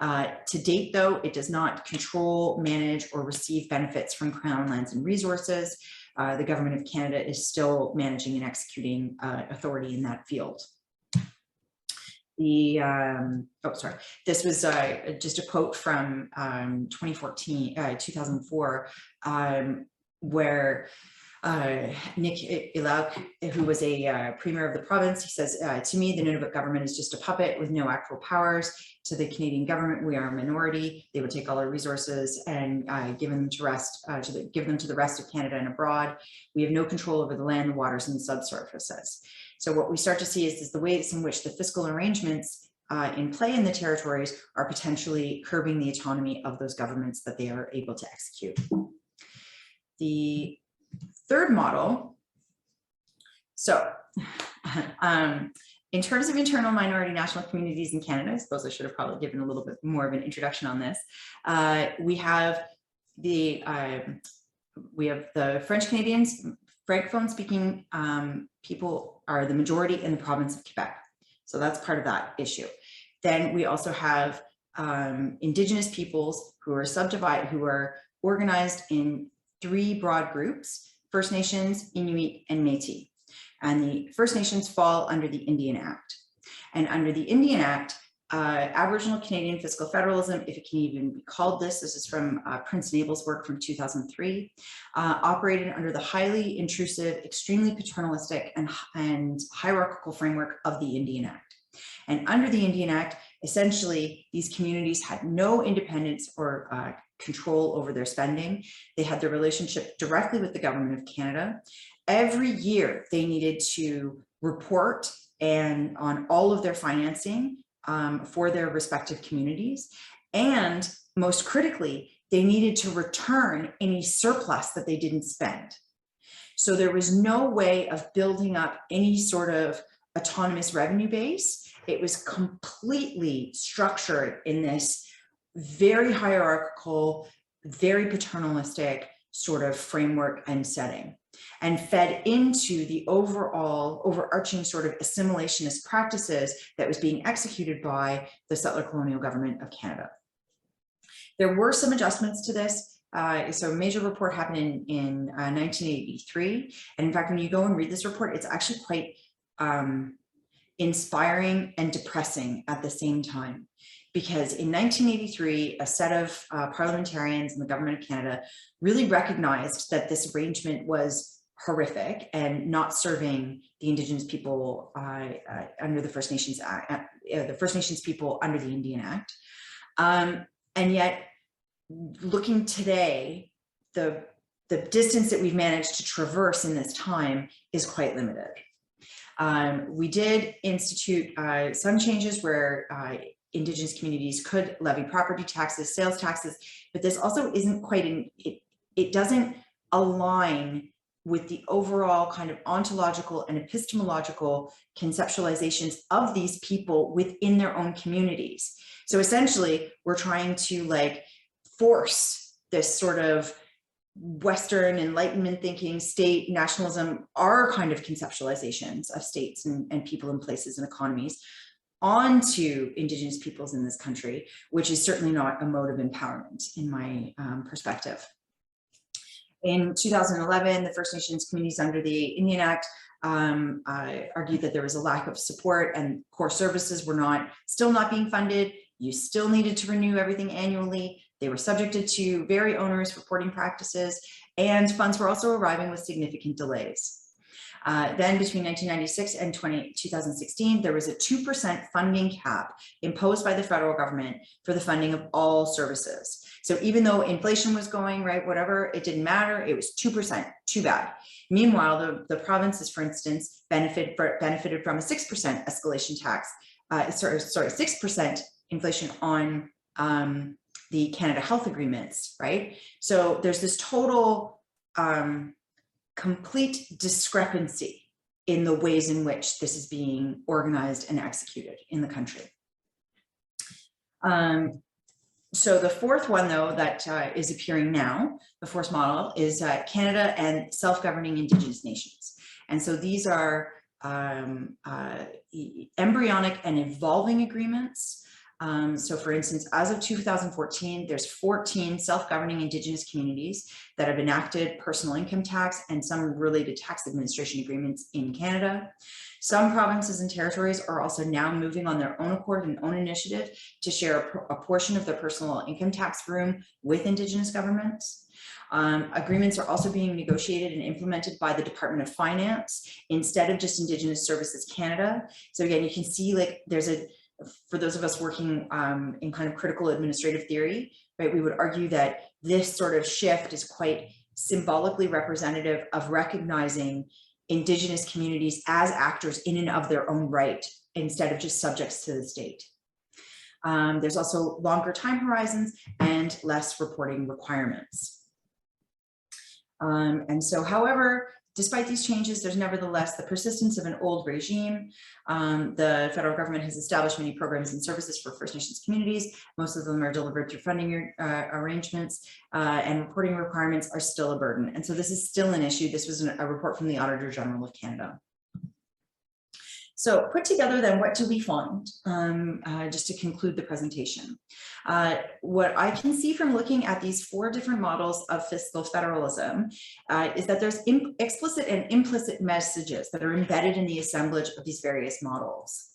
To date, though, it does not control, manage, or receive benefits from Crown lands and resources. The government of Canada is still managing and executing authority in that field. This was just a quote from 2004, where Nick Eurac, who was a premier of the province, he says, to me, the Nunavut government is just a puppet with no actual powers. To the Canadian government, we are a minority. They would take all our resources and give them to the rest of Canada and abroad. We have no control over the land, the waters, and the subsurfaces. So what we start to see is the ways in which the fiscal arrangements in play in the territories are potentially curbing the autonomy of those governments that they are able to execute. The third model, so in terms of internal minority national communities in Canada, I suppose I should have probably given a little bit more of an introduction on this. We have the French Canadians, Francophone speaking people are the majority in the province of Quebec. So that's part of that issue. Then we also have Indigenous peoples who are subdivided, who are organized in 3 broad groups: First Nations, Inuit, and Métis. And the First Nations fall under the Indian Act. And under the Indian Act, Aboriginal Canadian Fiscal Federalism, if it can even be called this is from Prince Nable's work from 2003, operated under the highly intrusive, extremely paternalistic and hierarchical framework of the Indian Act. And under the Indian Act, essentially, these communities had no independence or control over their spending. They had their relationship directly with the government of Canada. Every year, they needed to report on all of their financing for their respective communities. And most critically, they needed to return any surplus that they didn't spend. So there was no way of building up any sort of autonomous revenue base. It was completely structured in this very hierarchical, very paternalistic sort of framework and setting, and fed into the overall overarching sort of assimilationist practices that was being executed by the settler colonial government of Canada. There were some adjustments to this. So a major report happened in 1983. And in fact, when you go and read this report, it's actually quite inspiring and depressing at the same time. Because in 1983, a set of parliamentarians in the government of Canada really recognized that this arrangement was horrific and not serving the Indigenous people under the First Nations Act, the First Nations people under the Indian Act. And yet, looking today, the distance that we've managed to traverse in this time is quite limited. We did institute some changes where Indigenous communities could levy property taxes, sales taxes, but this also isn't quite, it doesn't align with the overall kind of ontological and epistemological conceptualizations of these people within their own communities. So essentially, we're trying to like force this sort of Western Enlightenment thinking, state nationalism, our kind of conceptualizations of states and people and places and economies onto Indigenous peoples in this country, which is certainly not a mode of empowerment in my perspective. In 2011, the First Nations communities under the Indian Act argued that there was a lack of support and core services were still not being funded. You still needed to renew everything annually. They were subjected to very onerous reporting practices, and funds were also arriving with significant delays. Then between 1996 and 2016, there was a 2% funding cap imposed by the federal government for the funding of all services. So even though inflation was going, right, whatever, it didn't matter, it was 2%, too bad. Meanwhile, the provinces, for instance, benefited from a 6% escalation tax, 6% inflation on the Canada Health Agreements, right? So there's this total complete discrepancy in the ways in which this is being organized and executed in the country. So the fourth one, though, that is appearing now, the fourth model, is Canada and self-governing Indigenous nations. And so these are embryonic and evolving agreements So for instance, as of 2014, there's 14 self-governing Indigenous communities that have enacted personal income tax and some related tax administration agreements in Canada. Some provinces and territories are also now moving on their own accord and own initiative to share a portion of their personal income tax room with Indigenous governments. Agreements are also being negotiated and implemented by the Department of Finance instead of just Indigenous Services Canada. So again, you can see like there's a, for those of us working in kind of critical administrative theory, right, we would argue that this sort of shift is quite symbolically representative of recognizing Indigenous communities as actors in and of their own right, instead of just subjects to the state. There's also longer time horizons and less reporting requirements. And so, however, despite these changes, there's nevertheless the persistence of an old regime. The federal government has established many programs and services for First Nations communities. Most of them are delivered through funding arrangements, and reporting requirements are still a burden. And so this is still an issue. This was a report from the Auditor General of Canada. So put together then, what do we find? Just to conclude the presentation. What I can see from looking at these 4 different models of fiscal federalism is that there's explicit and implicit messages that are embedded in the assemblage of these various models.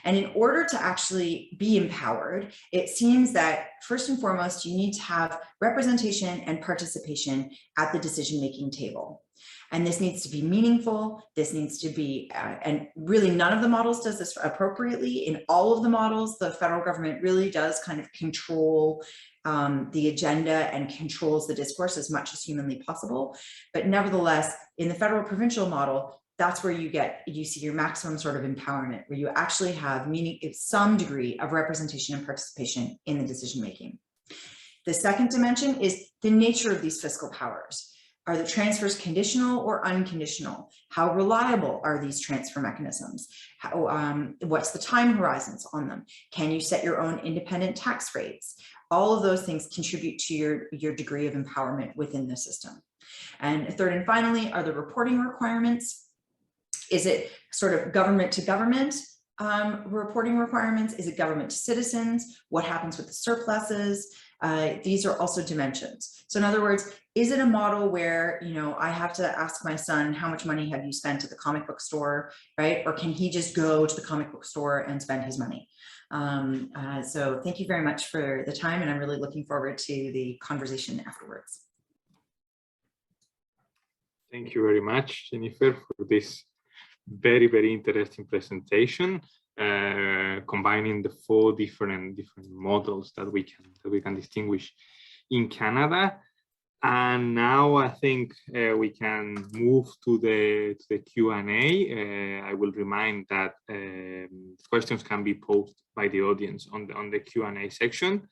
And in order to actually be empowered, it seems that first and foremost, you need to have representation and participation at the decision-making table. And this needs to be meaningful. This needs to be, and really none of the models does this appropriately. In all of the models, the federal government really does kind of control the agenda and controls the discourse as much as humanly possible. But nevertheless, in the federal provincial model, that's where you see your maximum sort of empowerment, where you actually have some degree of representation and participation in the decision-making. The second dimension is the nature of these fiscal powers. Are the transfers conditional or unconditional? How reliable are these transfer mechanisms? What's the time horizons on them? Can you set your own independent tax rates? All of those things contribute to your degree of empowerment within the system. And third and finally are the reporting requirements. Is it sort of government to government reporting requirements? Is it government to citizens? What happens with the surpluses? These are also dimensions. So in other words, is it a model where, you know, I have to ask my son, how much money have you spent at the comic book store, right? Or can he just go to the comic book store and spend his money? So thank you very much for the time, and I'm really looking forward to the conversation afterwards. Thank you very much, Jennifer, for this very, very interesting presentation, combining the 4 different models that we can distinguish in Canada. And now I think we can move to the Q&A. I will remind that questions can be posed by the audience on the Q&A section,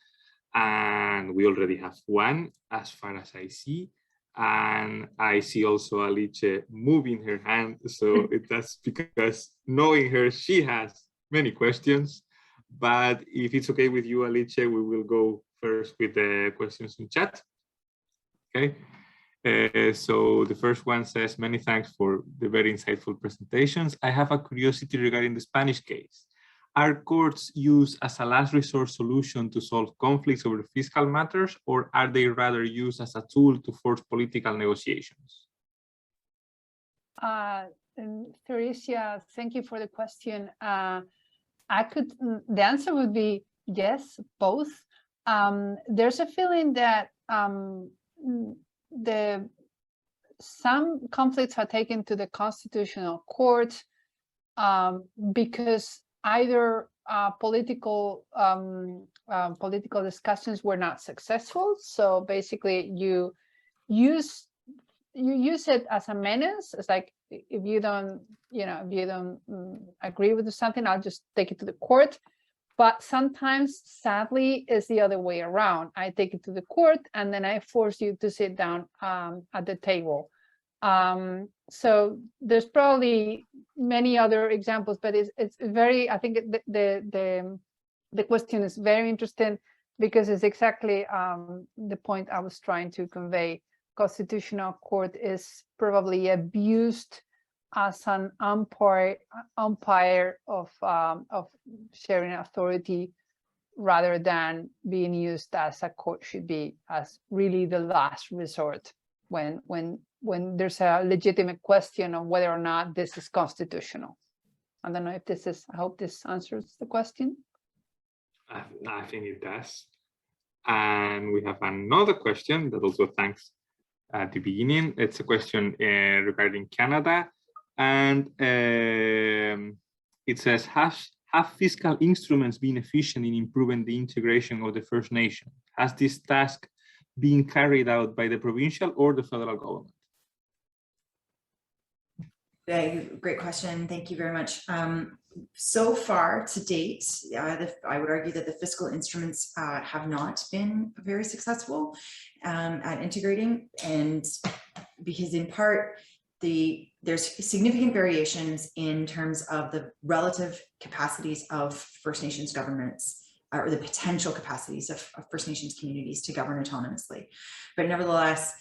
and we already have one as far as I see. And I see also Alice moving her hand, so that's because knowing her, she has many questions. But if it's okay with you, Alice, we will go first with the questions in chat. Okay. So the first one says, many thanks for the very insightful presentations. I have a curiosity regarding the Spanish case. Are courts used as a last resort solution to solve conflicts over fiscal matters, or are they rather used as a tool to force political negotiations? Theresia, thank you for the question. The answer would be yes, both. There's a feeling that some conflicts are taken to the Constitutional Court because either political discussions were not successful. So basically, you use it as a menace. It's like, if you don't agree with something, I'll just take it to the court. But sometimes, sadly, it's the other way around. I take it to the court, and then I force you to sit down at the table. So there's probably many other examples, but it's very, I think the question is very interesting, because it's exactly the point I was trying to convey. Constitutional Court is probably abused as an umpire of sharing authority rather than being used as a court should be as really the last resort when there's a legitimate question of whether or not this is constitutional. I don't know if this is, I hope this answers the question. I think it does. And we have another question that also thanks at the beginning. It's a question regarding Canada. And it says, have fiscal instruments been efficient in improving the integration of the First Nation? Has this task been carried out by the provincial or the federal government? Great question. Thank you very much. So far to date, I would argue that the fiscal instruments have not been very successful at integrating, and because in part there's significant variations in terms of the relative capacities of First Nations governments, or the potential capacities of First Nations communities to govern autonomously. But nevertheless,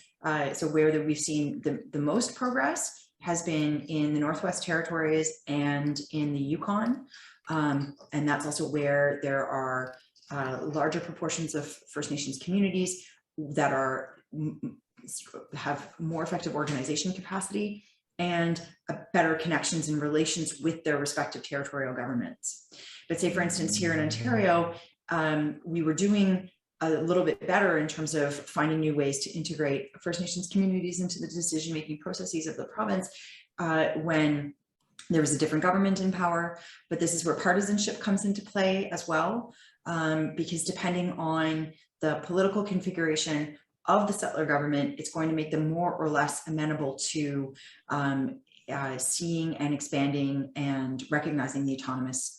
so where we've seen the most progress has been in the Northwest Territories and in the Yukon. And that's also where there are larger proportions of First Nations communities that have more effective organization capacity and better connections and relations with their respective territorial governments. But say, for instance, here in Ontario, we were doing a little bit better in terms of finding new ways to integrate First Nations communities into the decision-making processes of the province when there was a different government in power. But this is where partisanship comes into play as well, because depending on the political configuration of the settler government, it's going to make them more or less amenable to seeing and expanding and recognizing the autonomous,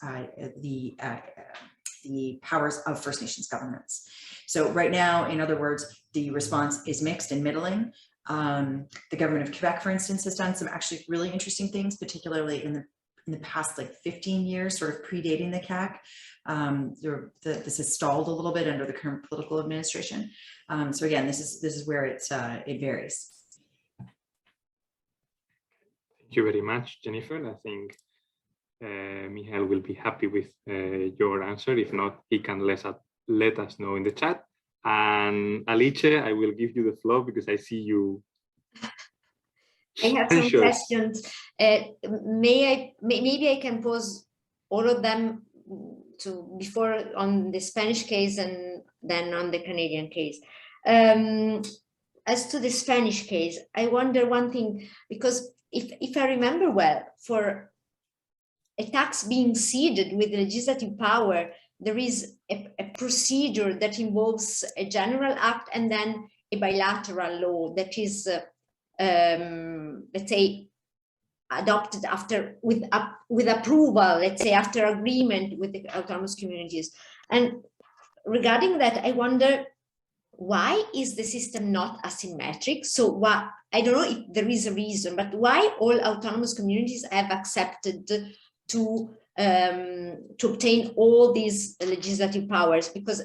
the powers of First Nations governments. So right now, in other words, the response is mixed and middling. The government of Quebec, for instance, has done some actually really interesting things, particularly in the past like 15 years, sort of predating the CAC. This has stalled a little bit under the current political administration. So again, this is where it varies. Thank you very much, Jennifer. I think Michael will be happy with your answer. If not, he can let us know in the chat. And Alice, I will give you the floor because I see you. I have some questions. Maybe I can pose all of them before on the Spanish case and then on the Canadian case. As to the Spanish case, I wonder one thing, because if I remember well, for a tax being ceded with legislative power, there is a procedure that involves a general act and then a bilateral law that is, let's say, adopted after with approval, let's say, after agreement with the autonomous communities. And regarding that, I wonder, why is the system not asymmetric? So why, I don't know if there is a reason, but why all autonomous communities have accepted to obtain all these legislative powers? Because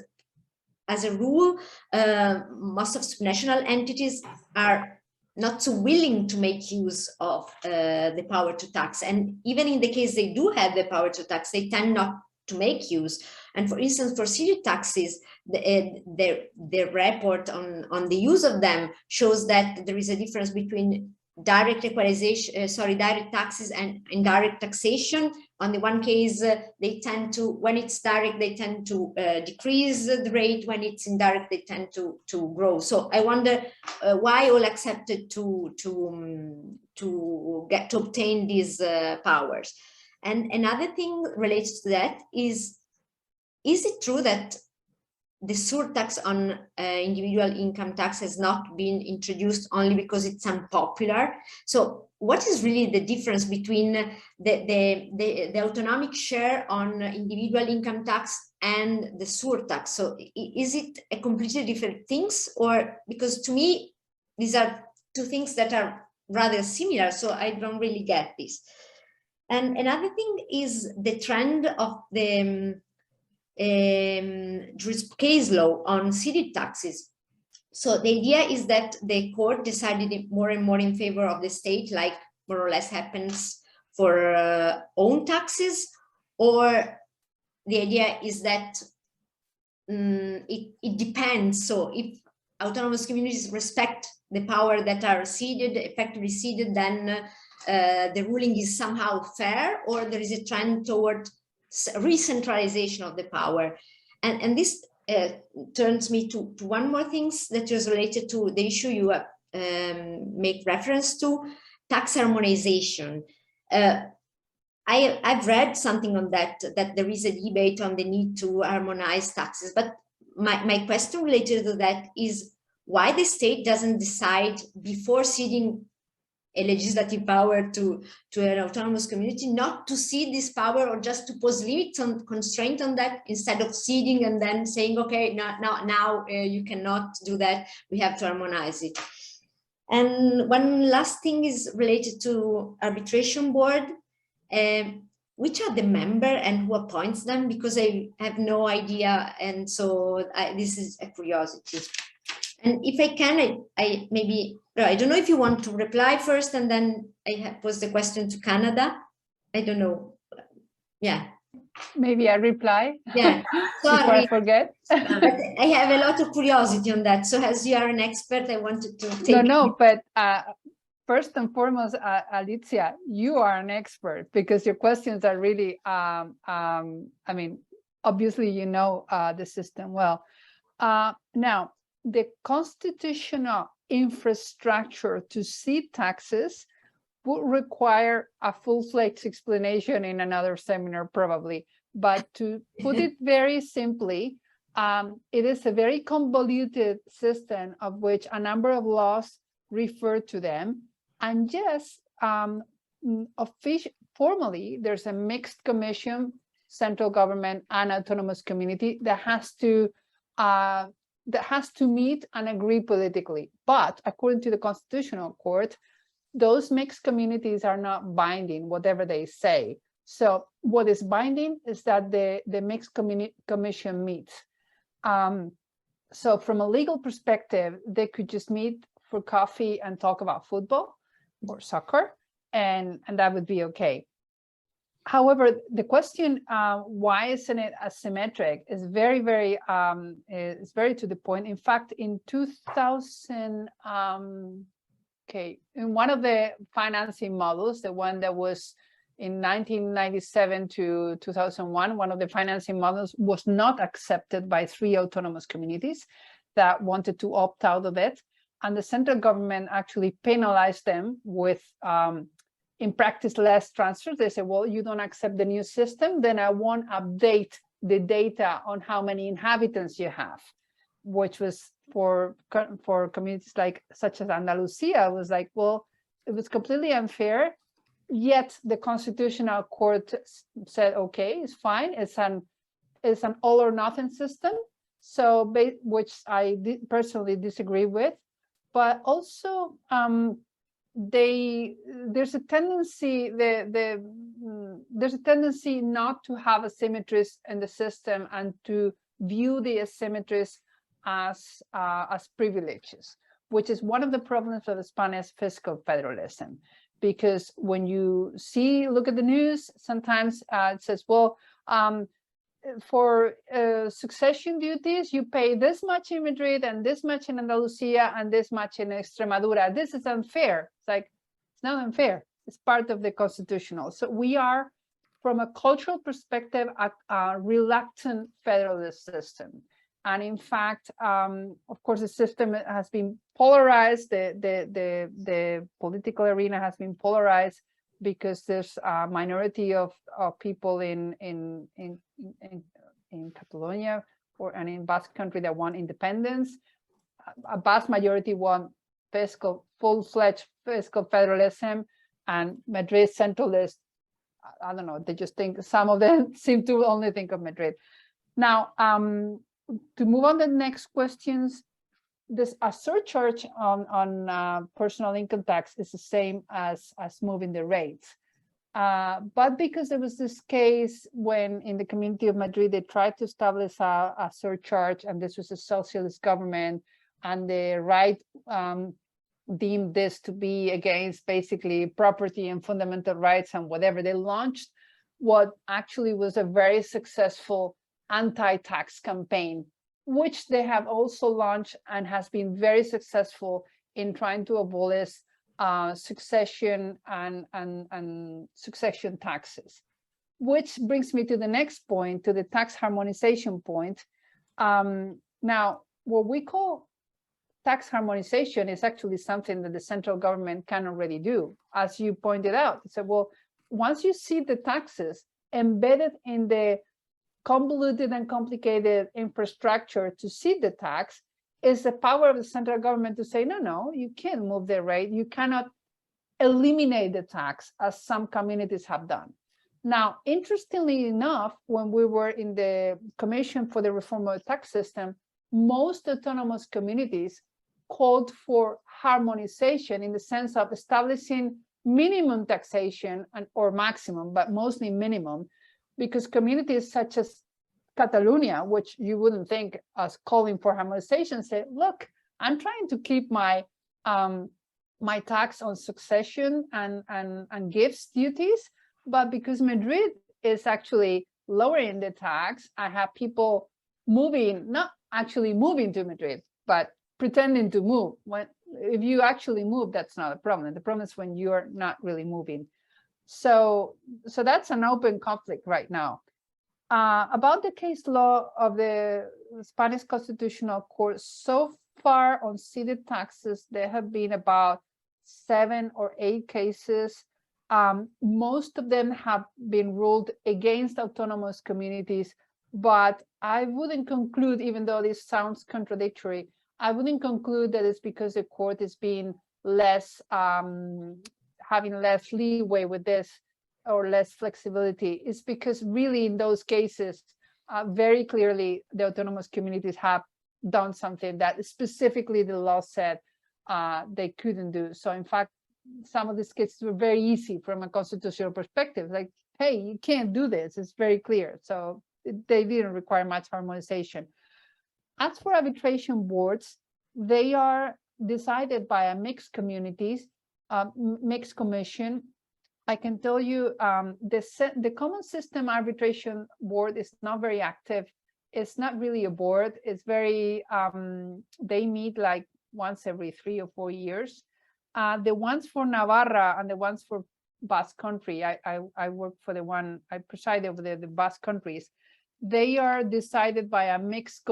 as a rule, most of subnational entities are not so willing to make use of the power to tax. And even in the case they do have the power to tax, they tend not to make use. And for instance, for city taxes, the report on the use of them shows that there is a difference between direct equalization, direct taxes and indirect taxation. On the one case, they tend to, when it's direct, they tend to decrease the rate. When it's indirect, they tend to grow. So I wonder why all accepted to obtain these powers. And another thing related to that is it true that the surtax on individual income tax has not been introduced only because it's unpopular? So what is really the difference between the autonomic share on individual income tax and the surtax? So is it a completely different things, or because to me, these are two things that are rather similar, so I don't really get this. And another thing is the trend of the case law on city taxes. So the idea is that the court decided more and more in favor of the state, like more or less happens for own taxes, or the idea is that it depends. So if autonomous communities respect the power that are ceded, effectively ceded, then the ruling is somehow fair, or there is a trend toward re-centralization of the power. And this turns me to one more thing that is related to the issue you make reference to, tax harmonization. I've read something on that there is a debate on the need to harmonize taxes, but my question related to that is why the state doesn't decide before ceding a legislative power to an autonomous community not to cede this power, or just to pose limits on constraint on that, instead of ceding and then saying, okay, now you cannot do that, we have to harmonize it. And one last thing is related to arbitration board. Which are the member and who appoints them? Because I have no idea, and so this is a curiosity. And if I can, I don't know if you want to reply first, and then I pose the question to Canada. I don't know. Yeah. Maybe I reply. Yeah. Sorry. Before I forget. But I have a lot of curiosity on that. So as you are an expert, I wanted to take. No, but first and foremost, Alicia, you are an expert, because your questions are really, I mean, obviously, you know the system well. Now, the constitutional infrastructure to cede taxes would require a full-fledged explanation in another seminar, probably. But to put it very simply, it is a very convoluted system of which a number of laws refer to them. And yes, formally, there's a mixed commission, central government and autonomous community that has to meet and agree politically. But according to the Constitutional Court, those mixed communities are not binding, whatever they say. So what is binding is that the mixed commission meets. So from a legal perspective, they could just meet for coffee and talk about football or soccer, and that would be okay. However, the question, why isn't it asymmetric, is very, very to the point. In fact, in 2000, in one of the financing models, the one that was in 1997 to 2001, one of the financing models was not accepted by 3 autonomous communities that wanted to opt out of it. And the central government actually penalized them with, in practice, less transfers. They said, well, you don't accept the new system, then I won't update the data on how many inhabitants you have, which was for communities such as Andalusia, was like, well, it was completely unfair. Yet the Constitutional Court said, okay, it's fine. It's an all or nothing system. So, which I personally disagree with. But also, there's a tendency not to have asymmetries in the system and to view the asymmetries as privileges, which is one of the problems of the Spanish fiscal federalism. Because when you look at the news, sometimes it says, well, for succession duties, you pay this much in Madrid and this much in Andalusia and this much in Extremadura. This is unfair. It's like, it's not unfair. It's part of the constitutional. So we are, from a cultural perspective, a reluctant federalist system. And in fact, of course, the system has been polarized. The political arena has been polarized because there's a minority of people in Catalonia and in Basque Country that want independence. A vast majority want full-fledged fiscal federalism, and Madrid centralist, I don't know, they just think, some of them seem to only think of Madrid. Now, to move on to the next questions, a surcharge on personal income tax is the same as moving the rates. But because there was this case when in the Community of Madrid, they tried to establish a surcharge, and this was a socialist government, and the right deemed this to be against basically property and fundamental rights and whatever, they launched what actually was a very successful anti-tax campaign which they have also launched and has been very successful in trying to abolish succession and succession taxes. Which brings me to the next point, to the tax harmonization point. Now, what we call tax harmonization is actually something that the central government can already do. As you pointed out, so well, once you see the taxes embedded in the convoluted and complicated infrastructure to seed the tax, is the power of the central government to say, no, you can't move the rate. You cannot eliminate the tax, as some communities have done. Now, interestingly enough, when we were in the Commission for the Reform of the Tax System, most autonomous communities called for harmonization in the sense of establishing minimum taxation or maximum, but mostly minimum, because communities such as Catalonia, which you wouldn't think as calling for harmonization, say, look, I'm trying to keep my my tax on succession and gifts duties, but because Madrid is actually lowering the tax, I have people moving, not actually moving to Madrid, but pretending to move. If you actually move, that's not a problem. The problem is when you're not really moving. So that's an open conflict right now. About the case law of the Spanish Constitutional Court, so far on seeded taxes, there have been about 7 or 8 cases. Most of them have been ruled against autonomous communities, but I wouldn't conclude, even though this sounds contradictory, I wouldn't conclude that it's because the court is being less, having less leeway with this or less flexibility. It's because really in those cases, very clearly the autonomous communities have done something that specifically the law said they couldn't do. So in fact, some of these cases were very easy from a constitutional perspective, like, hey, you can't do this, it's very clear. So they didn't require much harmonization. As for arbitration boards, they are decided by a mixed communities, mixed commission. I can tell you the common system arbitration board is not very active. It's not really a board. It's very, they meet like once every 3 or 4 years. The ones for Navarra and the ones for Basque Country, I work for the one, I preside over the Basque countries. They are decided by a mixed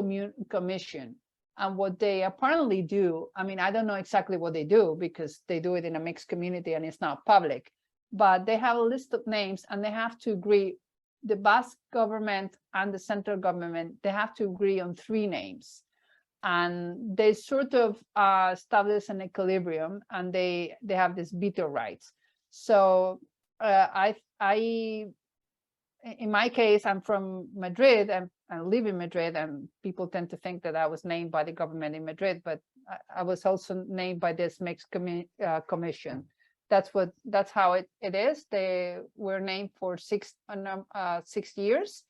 commission. And what they apparently do, I mean, I don't know exactly what they do because they do it in a mixed community and it's not public, but they have a list of names and they have to agree, the Basque government and the central government, they have to agree on 3 names. And they sort of establish an equilibrium and they have this veto rights. So in my case, I'm from Madrid and I live in Madrid, and people tend to think that I was named by the government in Madrid, but I was also named by this mixed commission. That's how it is. They were named for 6 years,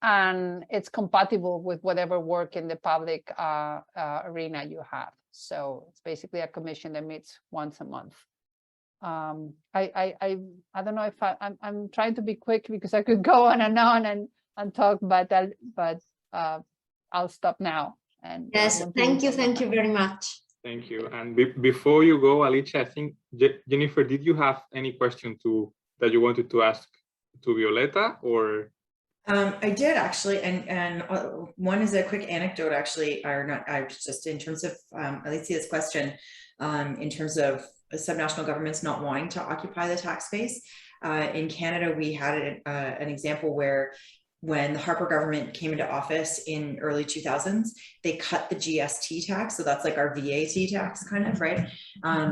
and it's compatible with whatever work in the public arena you have. So it's basically a commission that meets once a month. I don't know if I'm trying to be quick because I could go on and talk, but I'll stop now. And yes, thank you very much. Thank you. And before you go, Alicia, I think Jennifer, did you have any question that you wanted to ask to Violeta, or? I did actually, and one is a quick anecdote actually, or not. I was just in terms of Alicia's question, in terms of subnational governments not wanting to occupy the tax base. In Canada, we had an example where when the Harper government came into office in early 2000s, they cut the GST tax. So that's like our VAT tax kind of, right?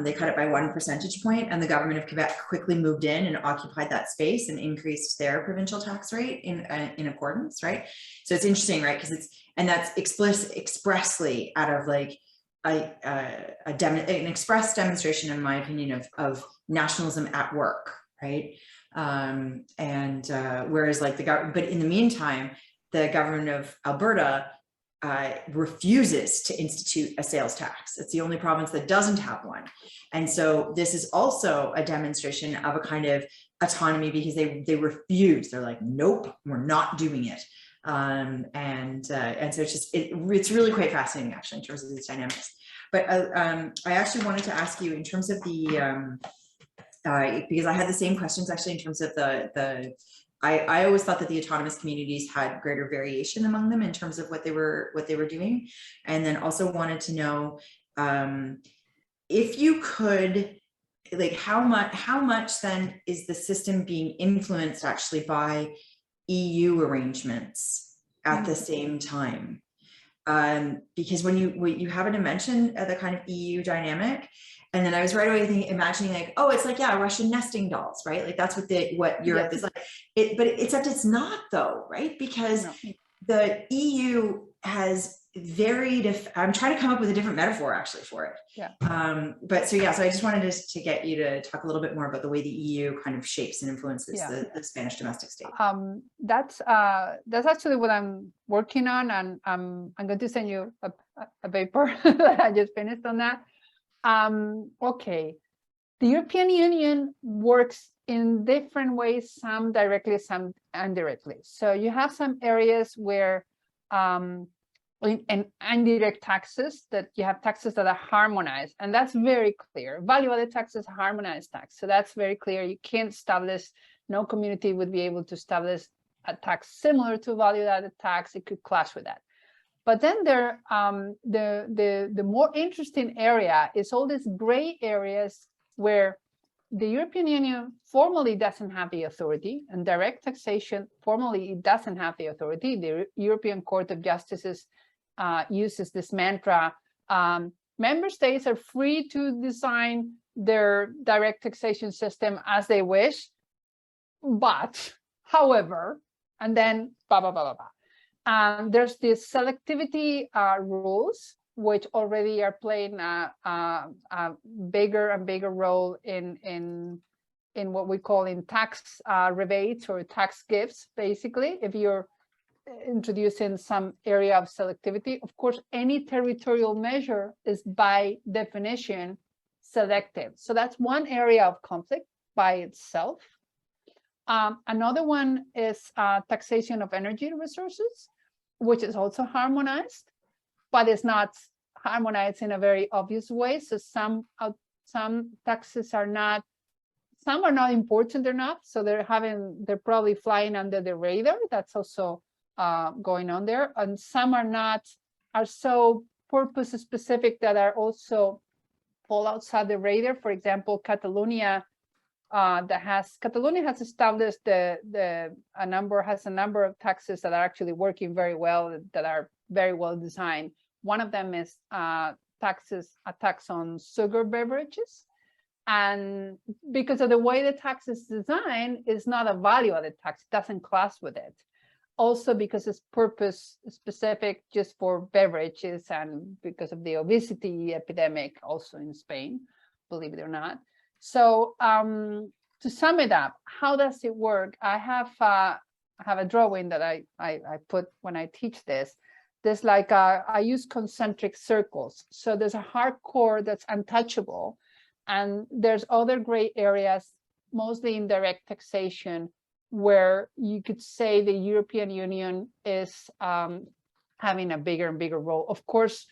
They cut it by 1 percentage point, and the government of Quebec quickly moved in and occupied that space and increased their provincial tax rate in accordance, right? So it's interesting, right? Because that's expressly out of like an express demonstration, in my opinion, of nationalism at work, right? Whereas like but in the meantime, the government of Alberta refuses to institute a sales tax. It's the only province that doesn't have one. And so this is also a demonstration of a kind of autonomy, because they refuse. They're like, nope, we're not doing it. And so it's really quite fascinating actually in terms of these dynamics. But I actually wanted to ask you in terms of the because I had the same questions actually in terms of I always thought that the autonomous communities had greater variation among them in terms of what they were doing, and then also wanted to know if you could, like, how much then is the system being influenced actually by EU arrangements at the same time? Because when you happen to mention the kind of EU dynamic, and then I was right away imagining like, oh, it's like, yeah, Russian nesting dolls, right? Like that's what Europe is like. But except it's not though, right? Because the EU has I'm trying to come up with a different metaphor actually for it. Yeah. So I just wanted to get you to talk a little bit more about the way the EU kind of shapes and influences the Spanish domestic state. That's actually what I'm working on, and I'm going to send you a paper that I just finished on that. Okay, the European Union works in different ways, some directly, some indirectly. So you have some areas where in indirect taxes, that you have taxes that are harmonized, and that's very clear. Value-added taxes, harmonized tax, so that's very clear. You can't establish, no community would be able to establish a tax similar to value-added tax. It could clash with that. But then there, the more interesting area is all these gray areas where the European Union formally doesn't have the authority, and direct taxation formally it doesn't have the authority. The European Court of Justice uses this mantra: member states are free to design their direct taxation system as they wish, but, however, and then blah blah blah blah blah. There's this selectivity rules, which already are playing a bigger and bigger role in what we call in tax rebates or tax gifts. Basically, if you're introducing some area of selectivity, of course, any territorial measure is by definition selective. So that's one area of conflict by itself. Another one is taxation of energy resources, which is also harmonized, but it's not harmonized in a very obvious way. So some taxes are not, some are not important enough, so they're probably flying under the radar. That's also going on there, and some are so purpose specific that are also fall outside the radar. For example, Catalonia has established a number of taxes that are actually working very well, that are very well designed. One of them is a tax on sugar beverages, and because of the way the tax is designed, it's not a value-added tax. It doesn't clash with it. Also because it's purpose specific just for beverages, and because of the obesity epidemic also in Spain, believe it or not. So to sum it up, how does it work? I have a drawing that I put when I teach this. There's like I use concentric circles. So there's a hard core that's untouchable, and there's other gray areas, mostly in direct taxation, where you could say the European Union is having a bigger and bigger role. Of course,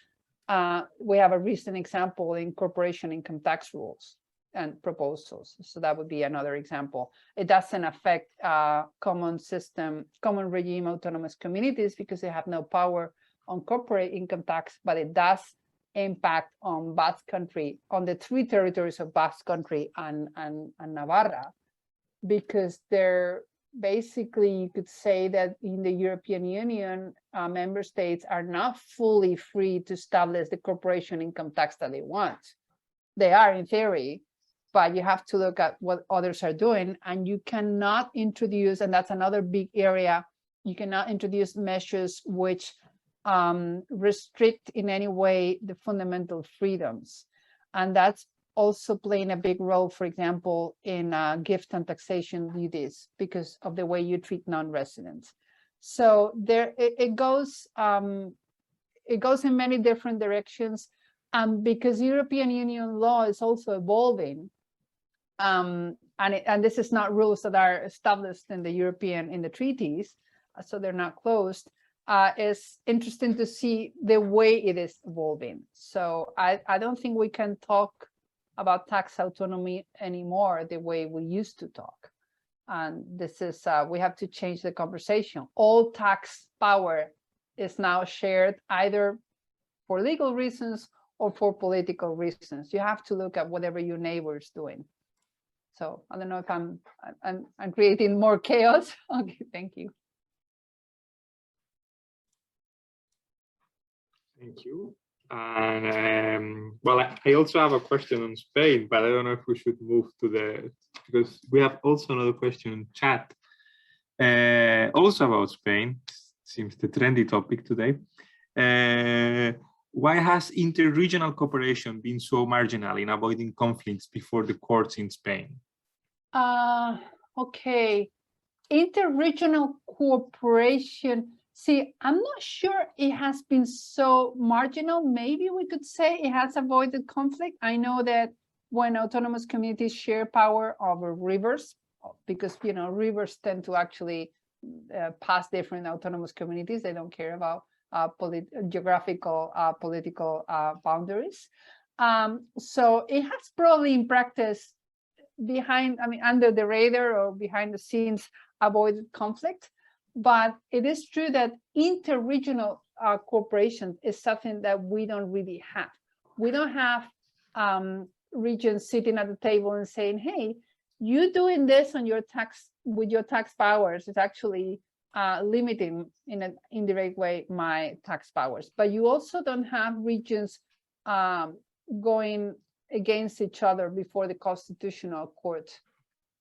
we have a recent example in corporation income tax rules and proposals. So that would be another example. It doesn't affect common regime autonomous communities because they have no power on corporate income tax, but it does impact on Basque Country, on the three territories of Basque Country and Navarra, because they're basically, you could say that in the European Union, member states are not fully free to establish the corporation income tax that they want. They are in theory, but you have to look at what others are doing, and you cannot introduce, and that's another big area, you cannot introduce measures which restrict in any way the fundamental freedoms. And that's also playing a big role, for example, in gift and taxation duties because of the way you treat non-residents. So there, it goes in many different directions, because European Union law is also evolving, and this is not rules that are established in the treaties. so they're not closed, is interesting to see the way it is evolving. So I don't think we can talk about tax autonomy anymore the way we used to talk. And this is, we have to change the conversation. All tax power is now shared either for legal reasons or for political reasons. You have to look at whatever your neighbor is doing. So I don't know if I'm creating more chaos. Okay, thank you. Thank you. And well, I also have a question on Spain, but I don't know if we should move to the, because we have also another question in chat, also about Spain. Seems the trendy topic today. Why has interregional cooperation been so marginal in avoiding conflicts before the courts in Spain? Okay, interregional cooperation. See, I'm not sure it has been so marginal. Maybe we could say it has avoided conflict. I know that when autonomous communities share power over rivers, because, you know, rivers tend to actually pass different autonomous communities. They don't care about geographical, political boundaries. So it has probably in practice behind, I mean, under the radar or behind the scenes avoided conflict. But it is true that interregional cooperation is something that we don't really have. We don't have regions sitting at the table and saying, hey, you doing this on your tax with your tax powers is actually limiting in an indirect way my tax powers. But you also don't have regions going against each other before the Constitutional Court.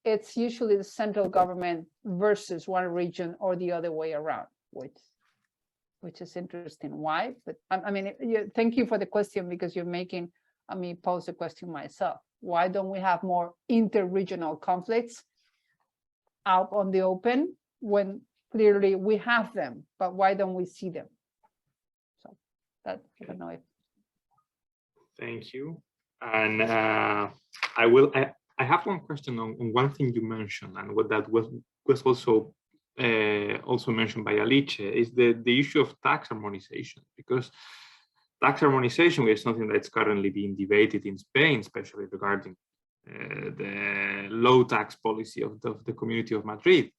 It's usually the central government versus one region or the other way around, which is interesting. Why? But I mean, thank you for the question, because you're making me pose a question myself. Why don't we have more interregional conflicts out on the open when clearly we have them, but why don't we see them? So that, I don't know if. Thank you. And I have one question on one thing you mentioned, and what that was also mentioned by Alice, is the issue of tax harmonization, because tax harmonization is something that's currently being debated in Spain, especially regarding the low tax policy of the Community of Madrid.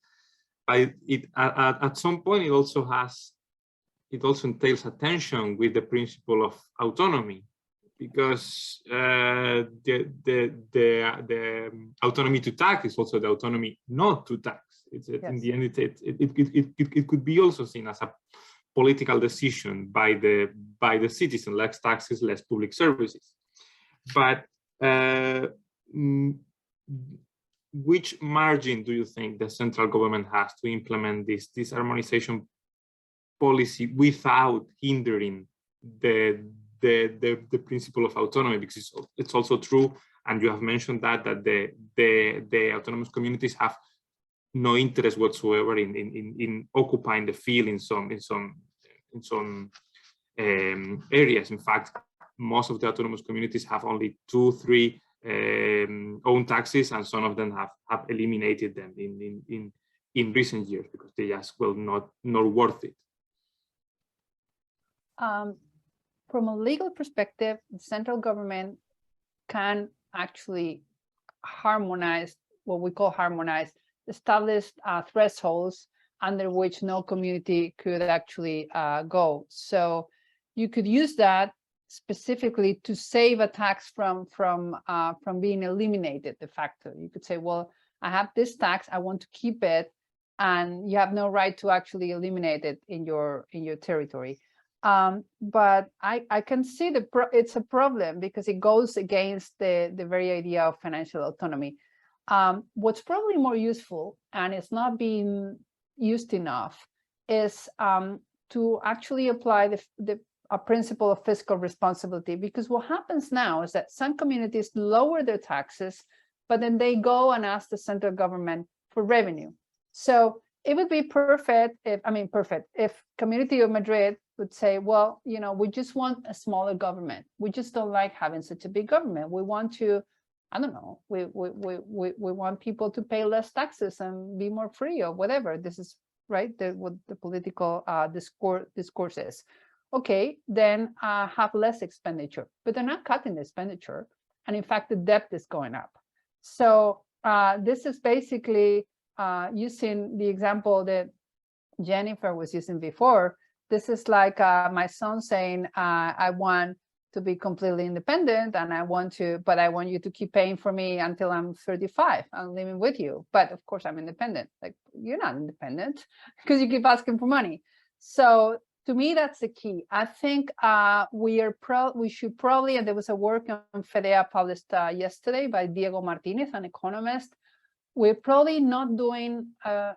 But at some point it also entails a tension with the principle of autonomy, because the autonomy to tax is also the autonomy not to tax. Yes. In the end, it could be also seen as a political decision by the citizen: less taxes, less public services. But which margin do you think the central government has to implement this harmonization policy without hindering the principle of autonomy? Because it's also true, and you have mentioned that the autonomous communities have no interest whatsoever in occupying the field in some areas. In fact, most of the autonomous communities have only 2-3 own taxes, and some of them have eliminated them in recent years because they just not worth it. From a legal perspective, the central government can actually harmonize, what we call harmonize, established thresholds under which no community could actually go. So you could use that specifically to save a tax from being eliminated de facto. You could say, well, I have this tax, I want to keep it, and you have no right to actually eliminate it in your territory. But I can see it's a problem because it goes against the very idea of financial autonomy. What's probably more useful, and it's not being used enough, is to actually apply a principle of fiscal responsibility. Because what happens now is that some communities lower their taxes, but then they go and ask the central government for revenue. So it would be perfect if Community of Madrid would say, well, you know, we just want a smaller government. We just don't like having such a big government. We want to, I don't know, we want people to pay less taxes and be more free or whatever. This is right? What the political discourse is. Okay, then have less expenditure, but they're not cutting the expenditure. And in fact, the debt is going up. So this is basically using the example that Jennifer was using before. This is like my son saying, I want to be completely independent and but I want you to keep paying for me until I'm 35. I'm living with you. But of course I'm independent. Like, you're not independent because you keep asking for money. So to me, that's the key. I think we should probably, and there was a work on Fedea published yesterday by Diego Martinez, an economist. We're probably not doing a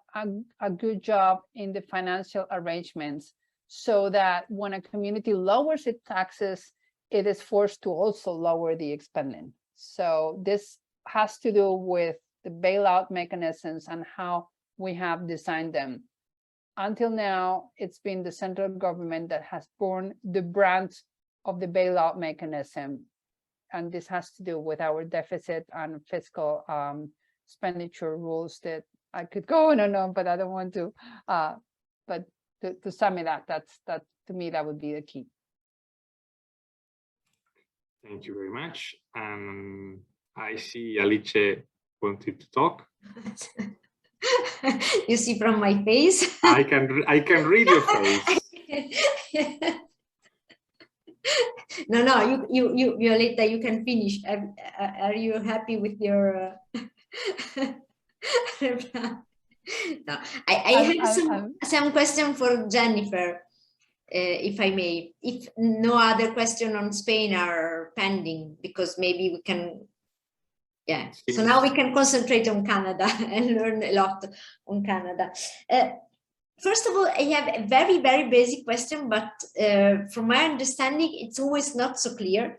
good job in the financial arrangements so that when a community lowers its taxes, it is forced to also lower the expending. So this has to do with the bailout mechanisms and how we have designed them. Until now, it's been the central government that has borne the brunt of the bailout mechanism. And this has to do with our deficit and fiscal expenditure rules that I could go on and on, but I don't want to. But to sum it up, that to me, that would be the key. Thank you very much. I see Alice wanted to talk. You see from my face. I can read your face. No, you Violeta, you can finish. Are you happy with your? No, I have some question for Jennifer, if I may. If no other question on Spain are pending, because maybe we can. Yeah, so now we can concentrate on Canada and learn a lot on Canada. First of all, I have a very, very basic question, but from my understanding, it's always not so clear.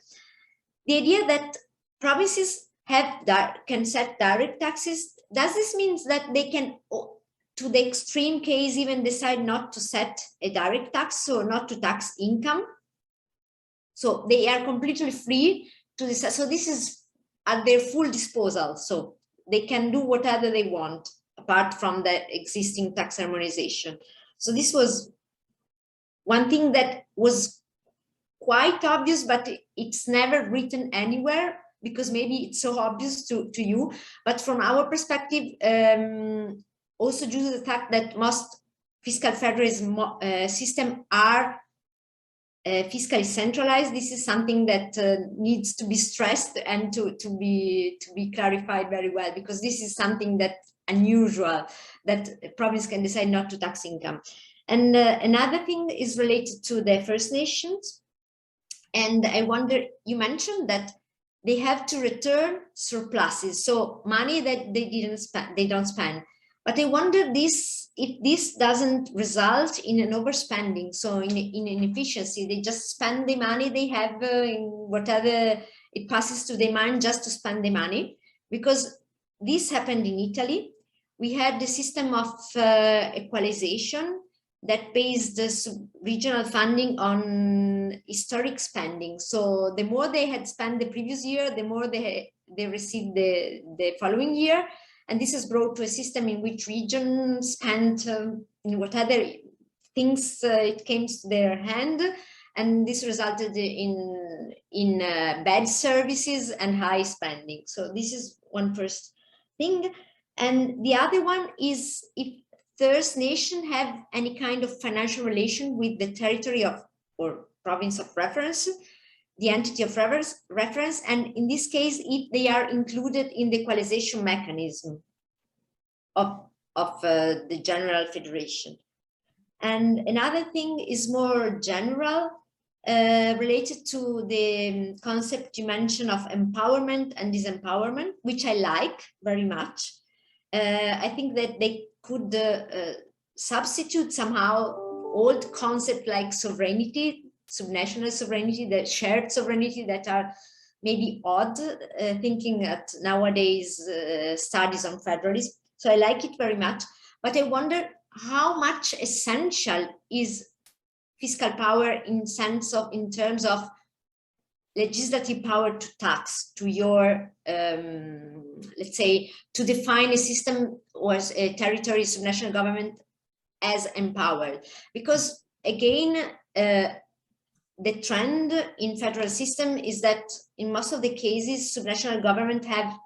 The idea that provinces can set direct taxes, does this mean that they can, to the extreme case, even decide not to set a direct tax, so not to tax income? So they are completely free to decide. So this is at their full disposal, so they can do whatever they want apart from the existing tax harmonization. So this was one thing that was quite obvious, but it's never written anywhere because maybe it's so obvious to you. But from our perspective, also due to the fact that most fiscal federalism system are fiscally centralized, this is something that needs to be stressed and to be clarified very well, because this is something that's unusual, that a province can decide not to tax income. And another thing is related to the First Nations. And I wonder, you mentioned that they have to return surpluses, so money that they don't spend. But I wonder if this doesn't result in an overspending, so in inefficiency. They just spend the money they have in whatever it passes to their mind, just to spend the money. Because this happened in Italy. We had the system of equalization that based the regional funding on historic spending. So the more they had spent the previous year, the more they received the following year. And this is brought to a system in which regions spent whatever things it came to their hand, and this resulted in bad services and high spending. So this is one first thing. And the other one is if First Nation have any kind of financial relation with the territory of or province of reference, the entity of reference, and in this case, if they are included in the equalization mechanism of the general federation. And another thing is more general, related to the concept you mentioned of empowerment and disempowerment, which I like very much. I think that they could substitute somehow old concepts like sovereignty, subnational sovereignty, the shared sovereignty that are maybe odd, thinking at nowadays studies on federalism. So I like it very much, but I wonder how much essential is fiscal power in terms of legislative power to tax, to your, let's say, to define a system or a territory subnational government as empowered? Because again, the trend in federal system is that in most of the cases, subnational government have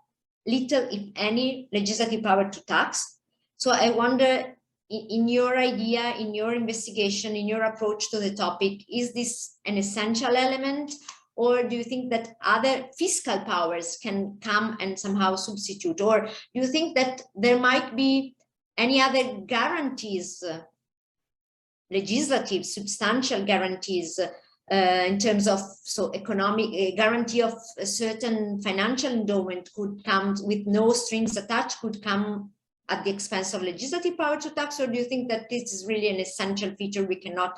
little, if any, legislative power to tax. So I wonder, in your idea, in your investigation, in your approach to the topic, is this an essential element? Or do you think that other fiscal powers can come and somehow substitute? Or do you think that there might be any other guarantees, legislative, substantial guarantees, in terms of economic guarantee of a certain financial endowment could come with no strings attached, could come at the expense of legislative power to tax? Or do you think that this is really an essential feature we cannot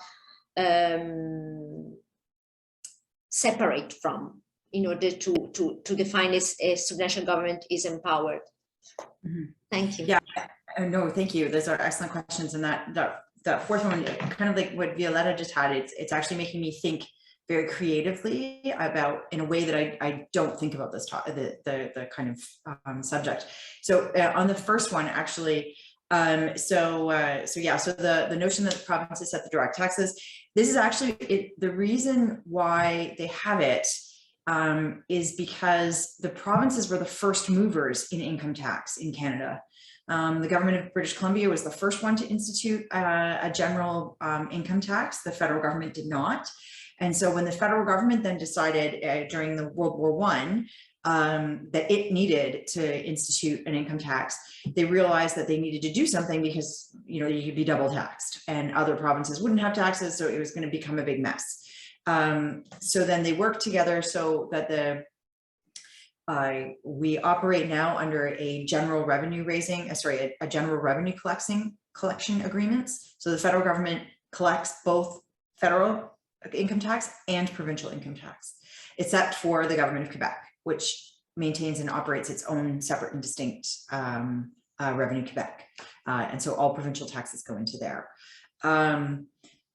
separate from in order to define as a subnational government is empowered? Mm-hmm. Thank you. Yeah, no, thank you. Those are excellent questions. And that fourth one, kind of like what Violeta just had, it's actually making me think very creatively about, in a way that I don't think about this topic, the kind of subject. So on the first one, actually, the notion that the provinces set the direct taxes, this is actually the reason why they have it is because the provinces were the first movers in income tax in Canada. The government of British Columbia was the first one to institute a general income tax. The federal government did not. And so when the federal government then decided during the World War I that it needed to institute an income tax, they realized that they needed to do something because, you know, you'd be double taxed and other provinces wouldn't have taxes. So it was going to become a big mess. So then they worked together so that we operate now under a general revenue a general revenue collection agreements. So the federal government collects both federal income tax and provincial income tax, except for the government of Quebec, which maintains and operates its own separate and distinct revenue Quebec. And so all provincial taxes go into there.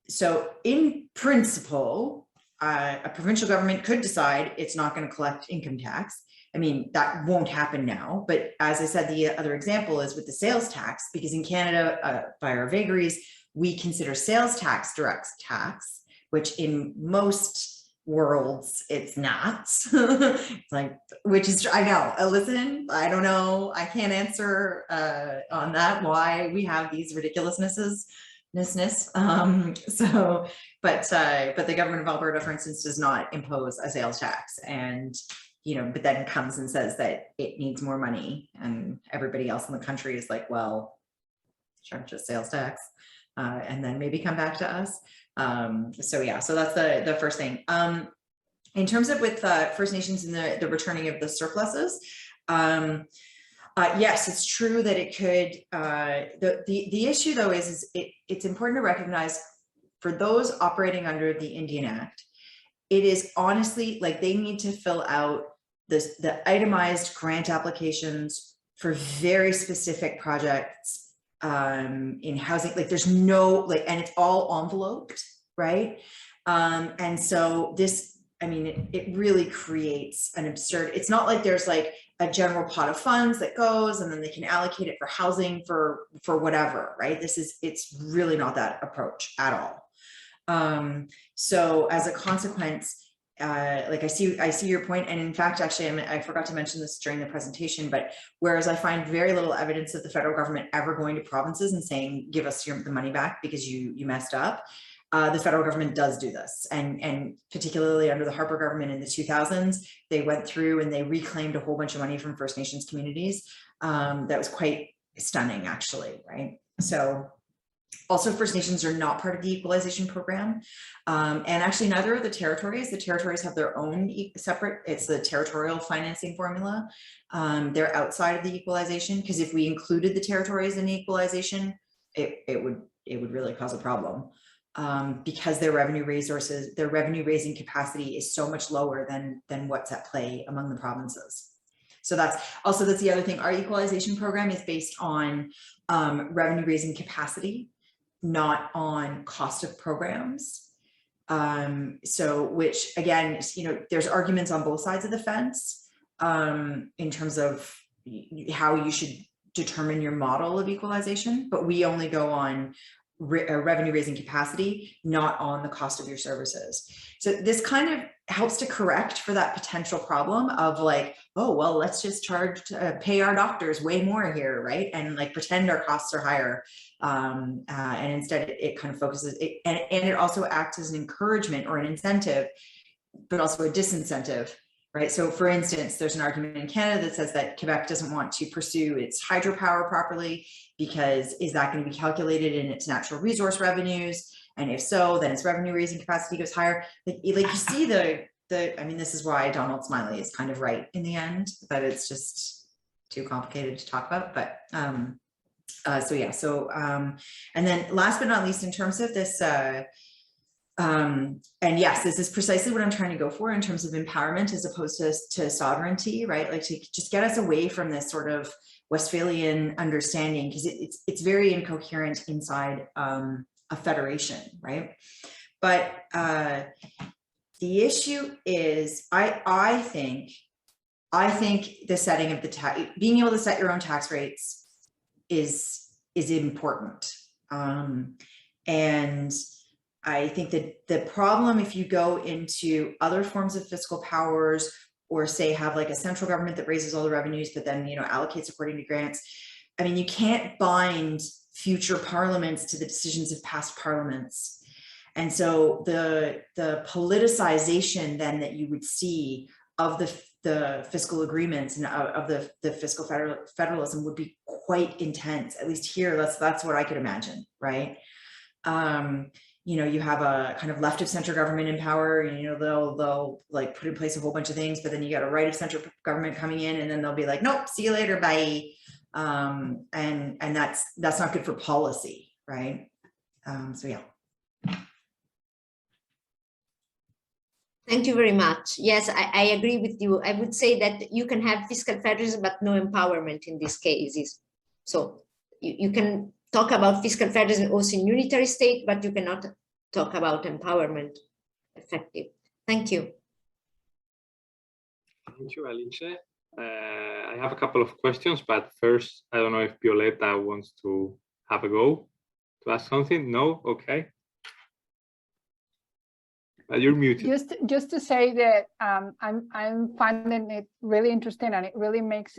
So in principle, a provincial government could decide it's not going to collect income tax. I mean, that won't happen now, but as I said, the other example is with the sales tax, because in Canada, by our vagaries, we consider sales tax direct tax, which in most worlds it's not. It's like, which is, I know, listen, I don't know, I can't answer on that, why we have these ridiculousnesses. But the government of Alberta, for instance, does not impose a sales tax, and you know, but then comes and says that it needs more money, and everybody else in the country is like, well, charge a sales tax, and then maybe come back to us. So yeah, so that's the first thing. In terms of with First Nations and the returning of the surpluses, yes, it's true that it could. The issue though is it's important to recognize for those operating under the Indian Act, it is honestly like they need to fill out the itemized grant applications for very specific projects in housing. Like there's no like, and it's all enveloped, right? And so this, I mean, it really creates an absurd. It's not like there's like a general pot of funds that goes and then they can allocate it for housing for whatever, right? It's really not that approach at all. So as a consequence, like I see your point, and in fact, actually, I forgot to mention this during the presentation, but whereas I find very little evidence of the federal government ever going to provinces and saying, give us the money back because you messed up, the federal government does do this, and particularly under the Harper government in the 2000s, they went through and they reclaimed a whole bunch of money from First Nations communities. That was quite stunning, actually, right? So. Also, First Nations are not part of the equalization program. And actually neither are the territories. The territories have their own separate, it's the territorial financing formula. They're outside of the equalization, because if we included the territories in the equalization, it would really cause a problem. Because their revenue resources, their revenue raising capacity is so much lower than what's at play among the provinces. So that's the other thing. Our equalization program is based on revenue raising capacity, not on cost of programs. So which again, you know, there's arguments on both sides of the fence in terms of how you should determine your model of equalization, but we only go on revenue raising capacity, not on the cost of your services. So this kind of helps to correct for that potential problem of like, oh, well, let's just pay our doctors way more here, right? And like pretend our costs are higher. And instead it kind of focuses, and it also acts as an encouragement or an incentive, but also a disincentive, right? So for instance, there's an argument in Canada that says that Quebec doesn't want to pursue its hydropower properly because is that going to be calculated in its natural resource revenues? And if so, then its revenue raising capacity goes higher. Like you see I mean, this is why Donald Smiley is kind of right in the end, but it's just too complicated to talk about. But so yeah, and then last but not least, in terms of this, and yes, this is precisely what I'm trying to go for in terms of empowerment as opposed to sovereignty, right? Like to just get us away from this sort of Westphalian understanding, because it's very incoherent inside a federation, right? But the issue is, I think the setting of the being able to set your own tax rates is important, and I think that the problem, if you go into other forms of fiscal powers, or say have like a central government that raises all the revenues, but then, you know, allocates according to grants. I mean, you can't bind future parliaments to the decisions of past parliaments. And so the politicization then that you would see of the fiscal agreements and of the fiscal federalism would be quite intense. At least here, that's what I could imagine, right? You know, you have a kind of left of center government in power, and, you know, they'll like put in place a whole bunch of things, but then you got a right of center government coming in, and then they'll be like, nope, see you later, bye. And that's not good for policy, right? So yeah. Thank you very much. Yes, I agree with you. I would say that you can have fiscal federalism, but no empowerment in these cases. So you can talk about fiscal federalism also in unitary state, but you cannot talk about empowerment effective. Thank you. Thank you, Alice. I have a couple of questions, but first, I don't know if Violeta wants to have a go to ask something. No? Okay. You're muted. Just to say that I'm finding it really interesting, and it really makes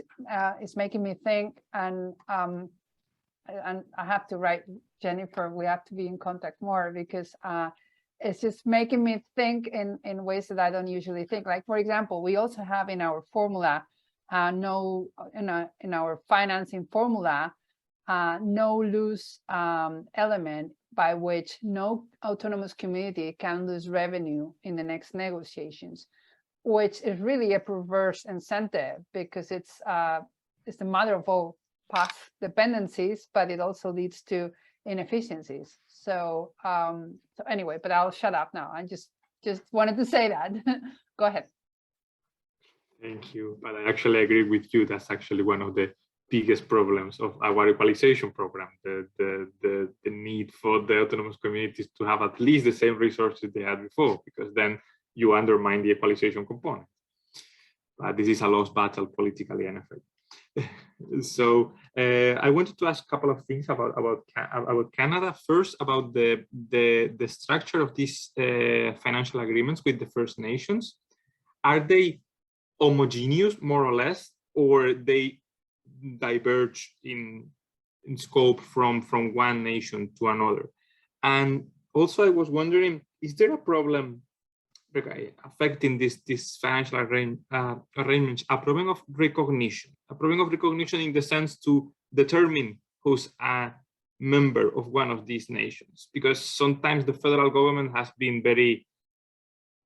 it's making me think, and I have to write Jennifer. We have to be in contact more, because it's just making me think in ways that I don't usually think. Like, for example, we also have in our formula in our financing formula no lose element, by which no autonomous community can lose revenue in the next negotiations, which is really a perverse incentive, because it's the mother of all past dependencies, but it also leads to inefficiencies. So so anyway, but I'll shut up now. I just wanted to say that. Go ahead. Thank you. But I actually agree with you. That's actually one of the biggest problems of our equalization program, the need for the autonomous communities to have at least the same resources they had before, because then you undermine the equalization component. But this is a lost battle politically, in effect. So I wanted to ask a couple of things about Canada. First, about the structure of these financial agreements with the First Nations. Are they homogeneous, more or less, or they diverge in scope from one nation to another? And also, I was wondering, is there a problem affecting this financial arrangements, a problem of recognition in the sense to determine who's a member of one of these nations? Because sometimes the federal government has been very,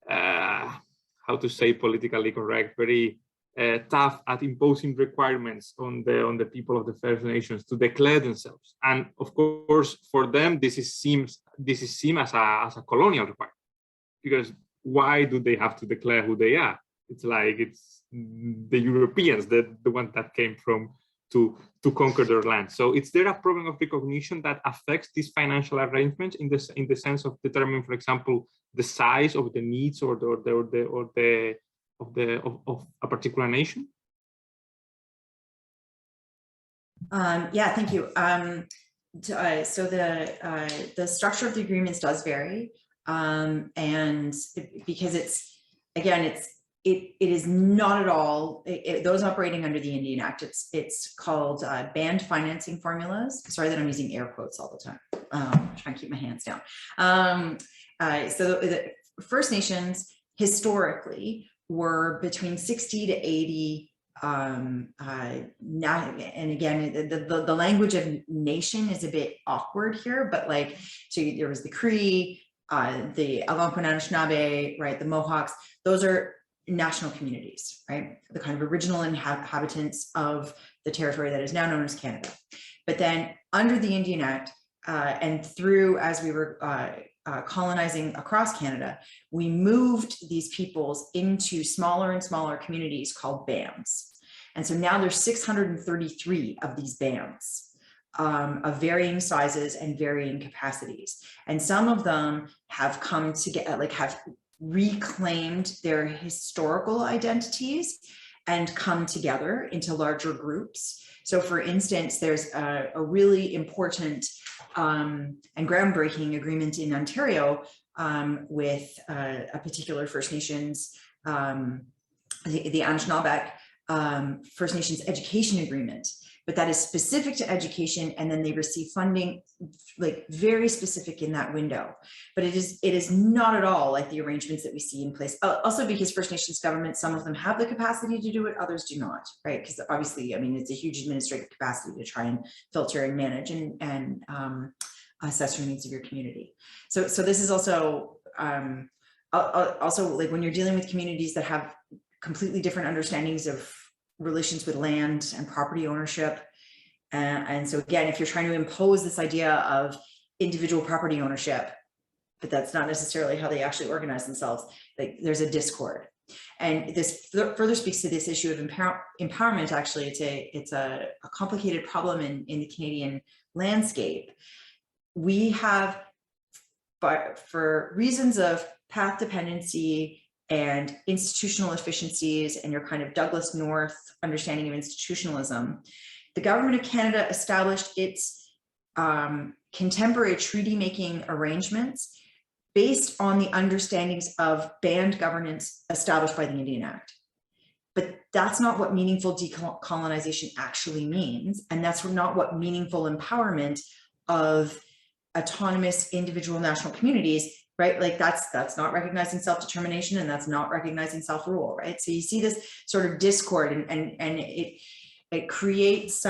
how to say politically correct, very tough at imposing requirements on the people of the First Nations to declare themselves, and of course for them this is seen as a colonial requirement, because why do they have to declare who they are? It's like it's the Europeans, the ones that came from to conquer their land. So is there a problem of recognition that affects these financial arrangements in the sense of determining, for example, the size of the needs of a particular nation? Yeah, thank you. So the structure of the agreements does vary, and because it is not at all, those operating under the Indian Act, it's called band financing formulas. Sorry that I'm using air quotes all the time. Trying to keep my hands down. So the First Nations historically were between 60 to 80. And again, the language of nation is a bit awkward here, but like, so there was the Cree, the Algonquin Anishinaabe, right, the Mohawks, those are national communities, right? The kind of original inhabitants of the territory that is now known as Canada. But then under the Indian Act, and through, as we were colonizing across Canada, we moved these peoples into smaller and smaller communities called bands. And so now there's 633 of these bands of varying sizes and varying capacities. And some of them have come to get, like, have reclaimed their historical identities and come together into larger groups. So for instance, there's a really important and groundbreaking agreement in Ontario with a particular First Nations, the Anishinaabe First Nations education agreement, but that is specific to education, and then they receive funding like very specific in that window. But it is not at all like the arrangements that we see in place. Also because First Nations governments, some of them have the capacity to do it, others do not, right? Because obviously, I mean, it's a huge administrative capacity to try and filter and manage and assess your needs of your community. So this is also like when you're dealing with communities that have completely different understandings of relations with land and property ownership. And so again, if you're trying to impose this idea of individual property ownership, but that's not necessarily how they actually organize themselves, like there's a discord. And this further speaks to this issue of empowerment. Actually, it's a complicated problem in the Canadian landscape. We have, but for reasons of path dependency and institutional efficiencies and your kind of Douglas North understanding of institutionalism, the government of Canada established its contemporary treaty-making arrangements based on the understandings of band governance established by the Indian Act. But that's not what meaningful decolonization actually means. And that's not what meaningful empowerment of autonomous individual national communities, right? Like that's not recognizing self-determination, and that's not recognizing self-rule, right? So you see this sort of discord, and it creates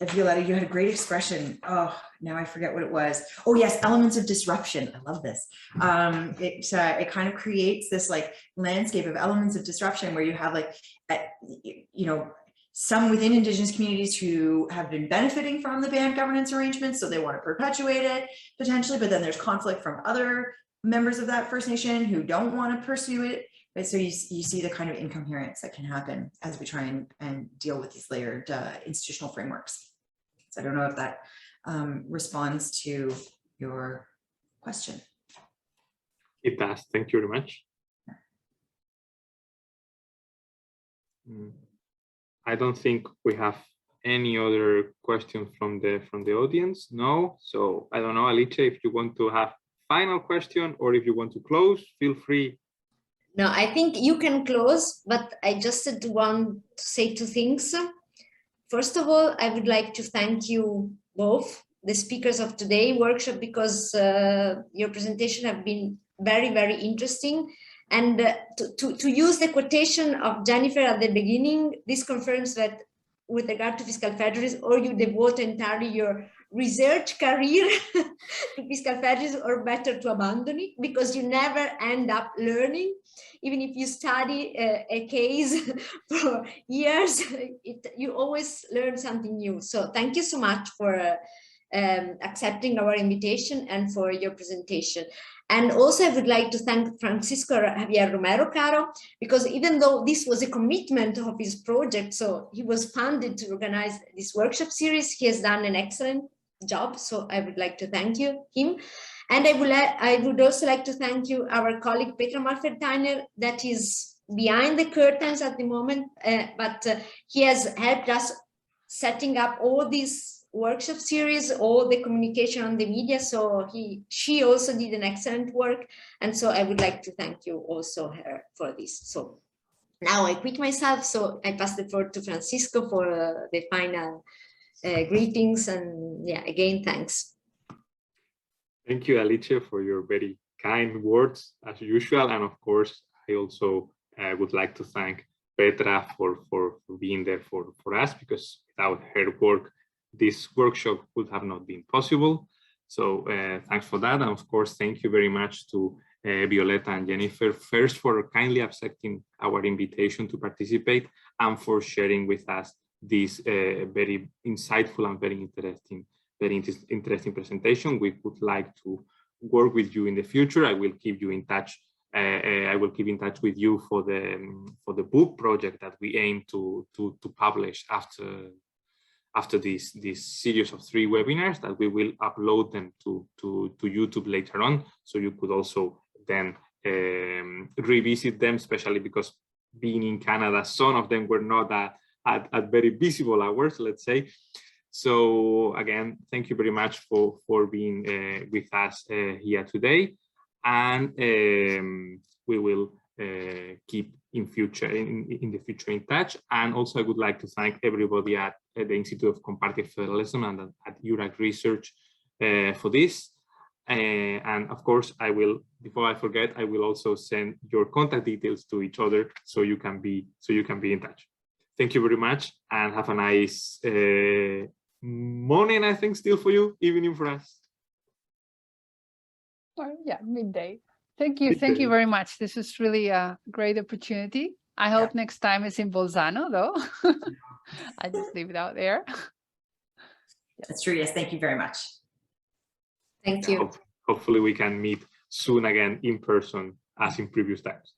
Violeta, you had a great expression. Oh, now I forget what it was. Oh yes, elements of disruption. I love this. It kind of creates this like landscape of elements of disruption where you have like, you know, some within Indigenous communities who have been benefiting from the band governance arrangements, so they want to perpetuate it potentially, but then there's conflict from other members of that First Nation who don't want to pursue it. Right? So you see the kind of incoherence that can happen as we try and deal with these layered institutional frameworks. So I don't know if that responds to your question. It does. Thank you very much. I don't think we have any other questions from the audience. No. So I don't know, Alice, if you want to have final question or if you want to close, feel free. No, I think you can close, but I just want to say two things. First of all, I would like to thank you both, the speakers of today's workshop, because your presentation have been very, very interesting. And to use the quotation of Jennifer at the beginning, this confirms that with regard to fiscal federalism, or you devote entirely your research career to fiscal federalism, or better to abandon it, because you never end up learning. Even if you study a case for years, you always learn something new. So thank you so much for accepting our invitation and for your presentation. And also I would like to thank Francisco Javier Romero, Caro, because even though this was a commitment of his project, so he was funded to organize this workshop series, he has done an excellent job. So I would like to thank him. And I would also like to thank you, our colleague Petra Malfertainer, that is behind the curtains at the moment, but he has helped us setting up all these workshop series, all the communication on the media. So she also did an excellent work. And so I would like to thank you also her for this. So now I quit myself. So I pass the floor to Francisco for the final greetings. And yeah, again, thanks. Thank you, Alice, for your very kind words as usual. And of course, I also would like to thank Petra for being there for us, because without her work, this workshop would have not been possible. So thanks for that. And of course, thank you very much to Violeta and Jennifer, first for kindly accepting our invitation to participate and for sharing with us this very insightful and very interesting presentation. We would like to work with you in the future. I will keep you in touch. I will keep in touch with you for the book project that we aim to publish after this series of 3 webinars, that we will upload them to YouTube later on. So you could also then revisit them, especially because being in Canada, some of them were not at very visible hours, let's say. So again, thank you very much for being with us here today. And we will keep in the future in touch. And also I would like to thank everybody at the Institute of Comparative Federalism and at Eurac Research for this. And of course, I will, before I forget, I will also send your contact details to each other so you can be in touch. Thank you very much, and have a nice morning, I think, still for you, evening for us. Or, yeah, midday. Thank you very much. This is really a great opportunity. I hope next time it's in Bolzano, though. I just leave it out there. That's true. Yes, thank you very much. Thank you. Hopefully we can meet soon again in person as in previous times.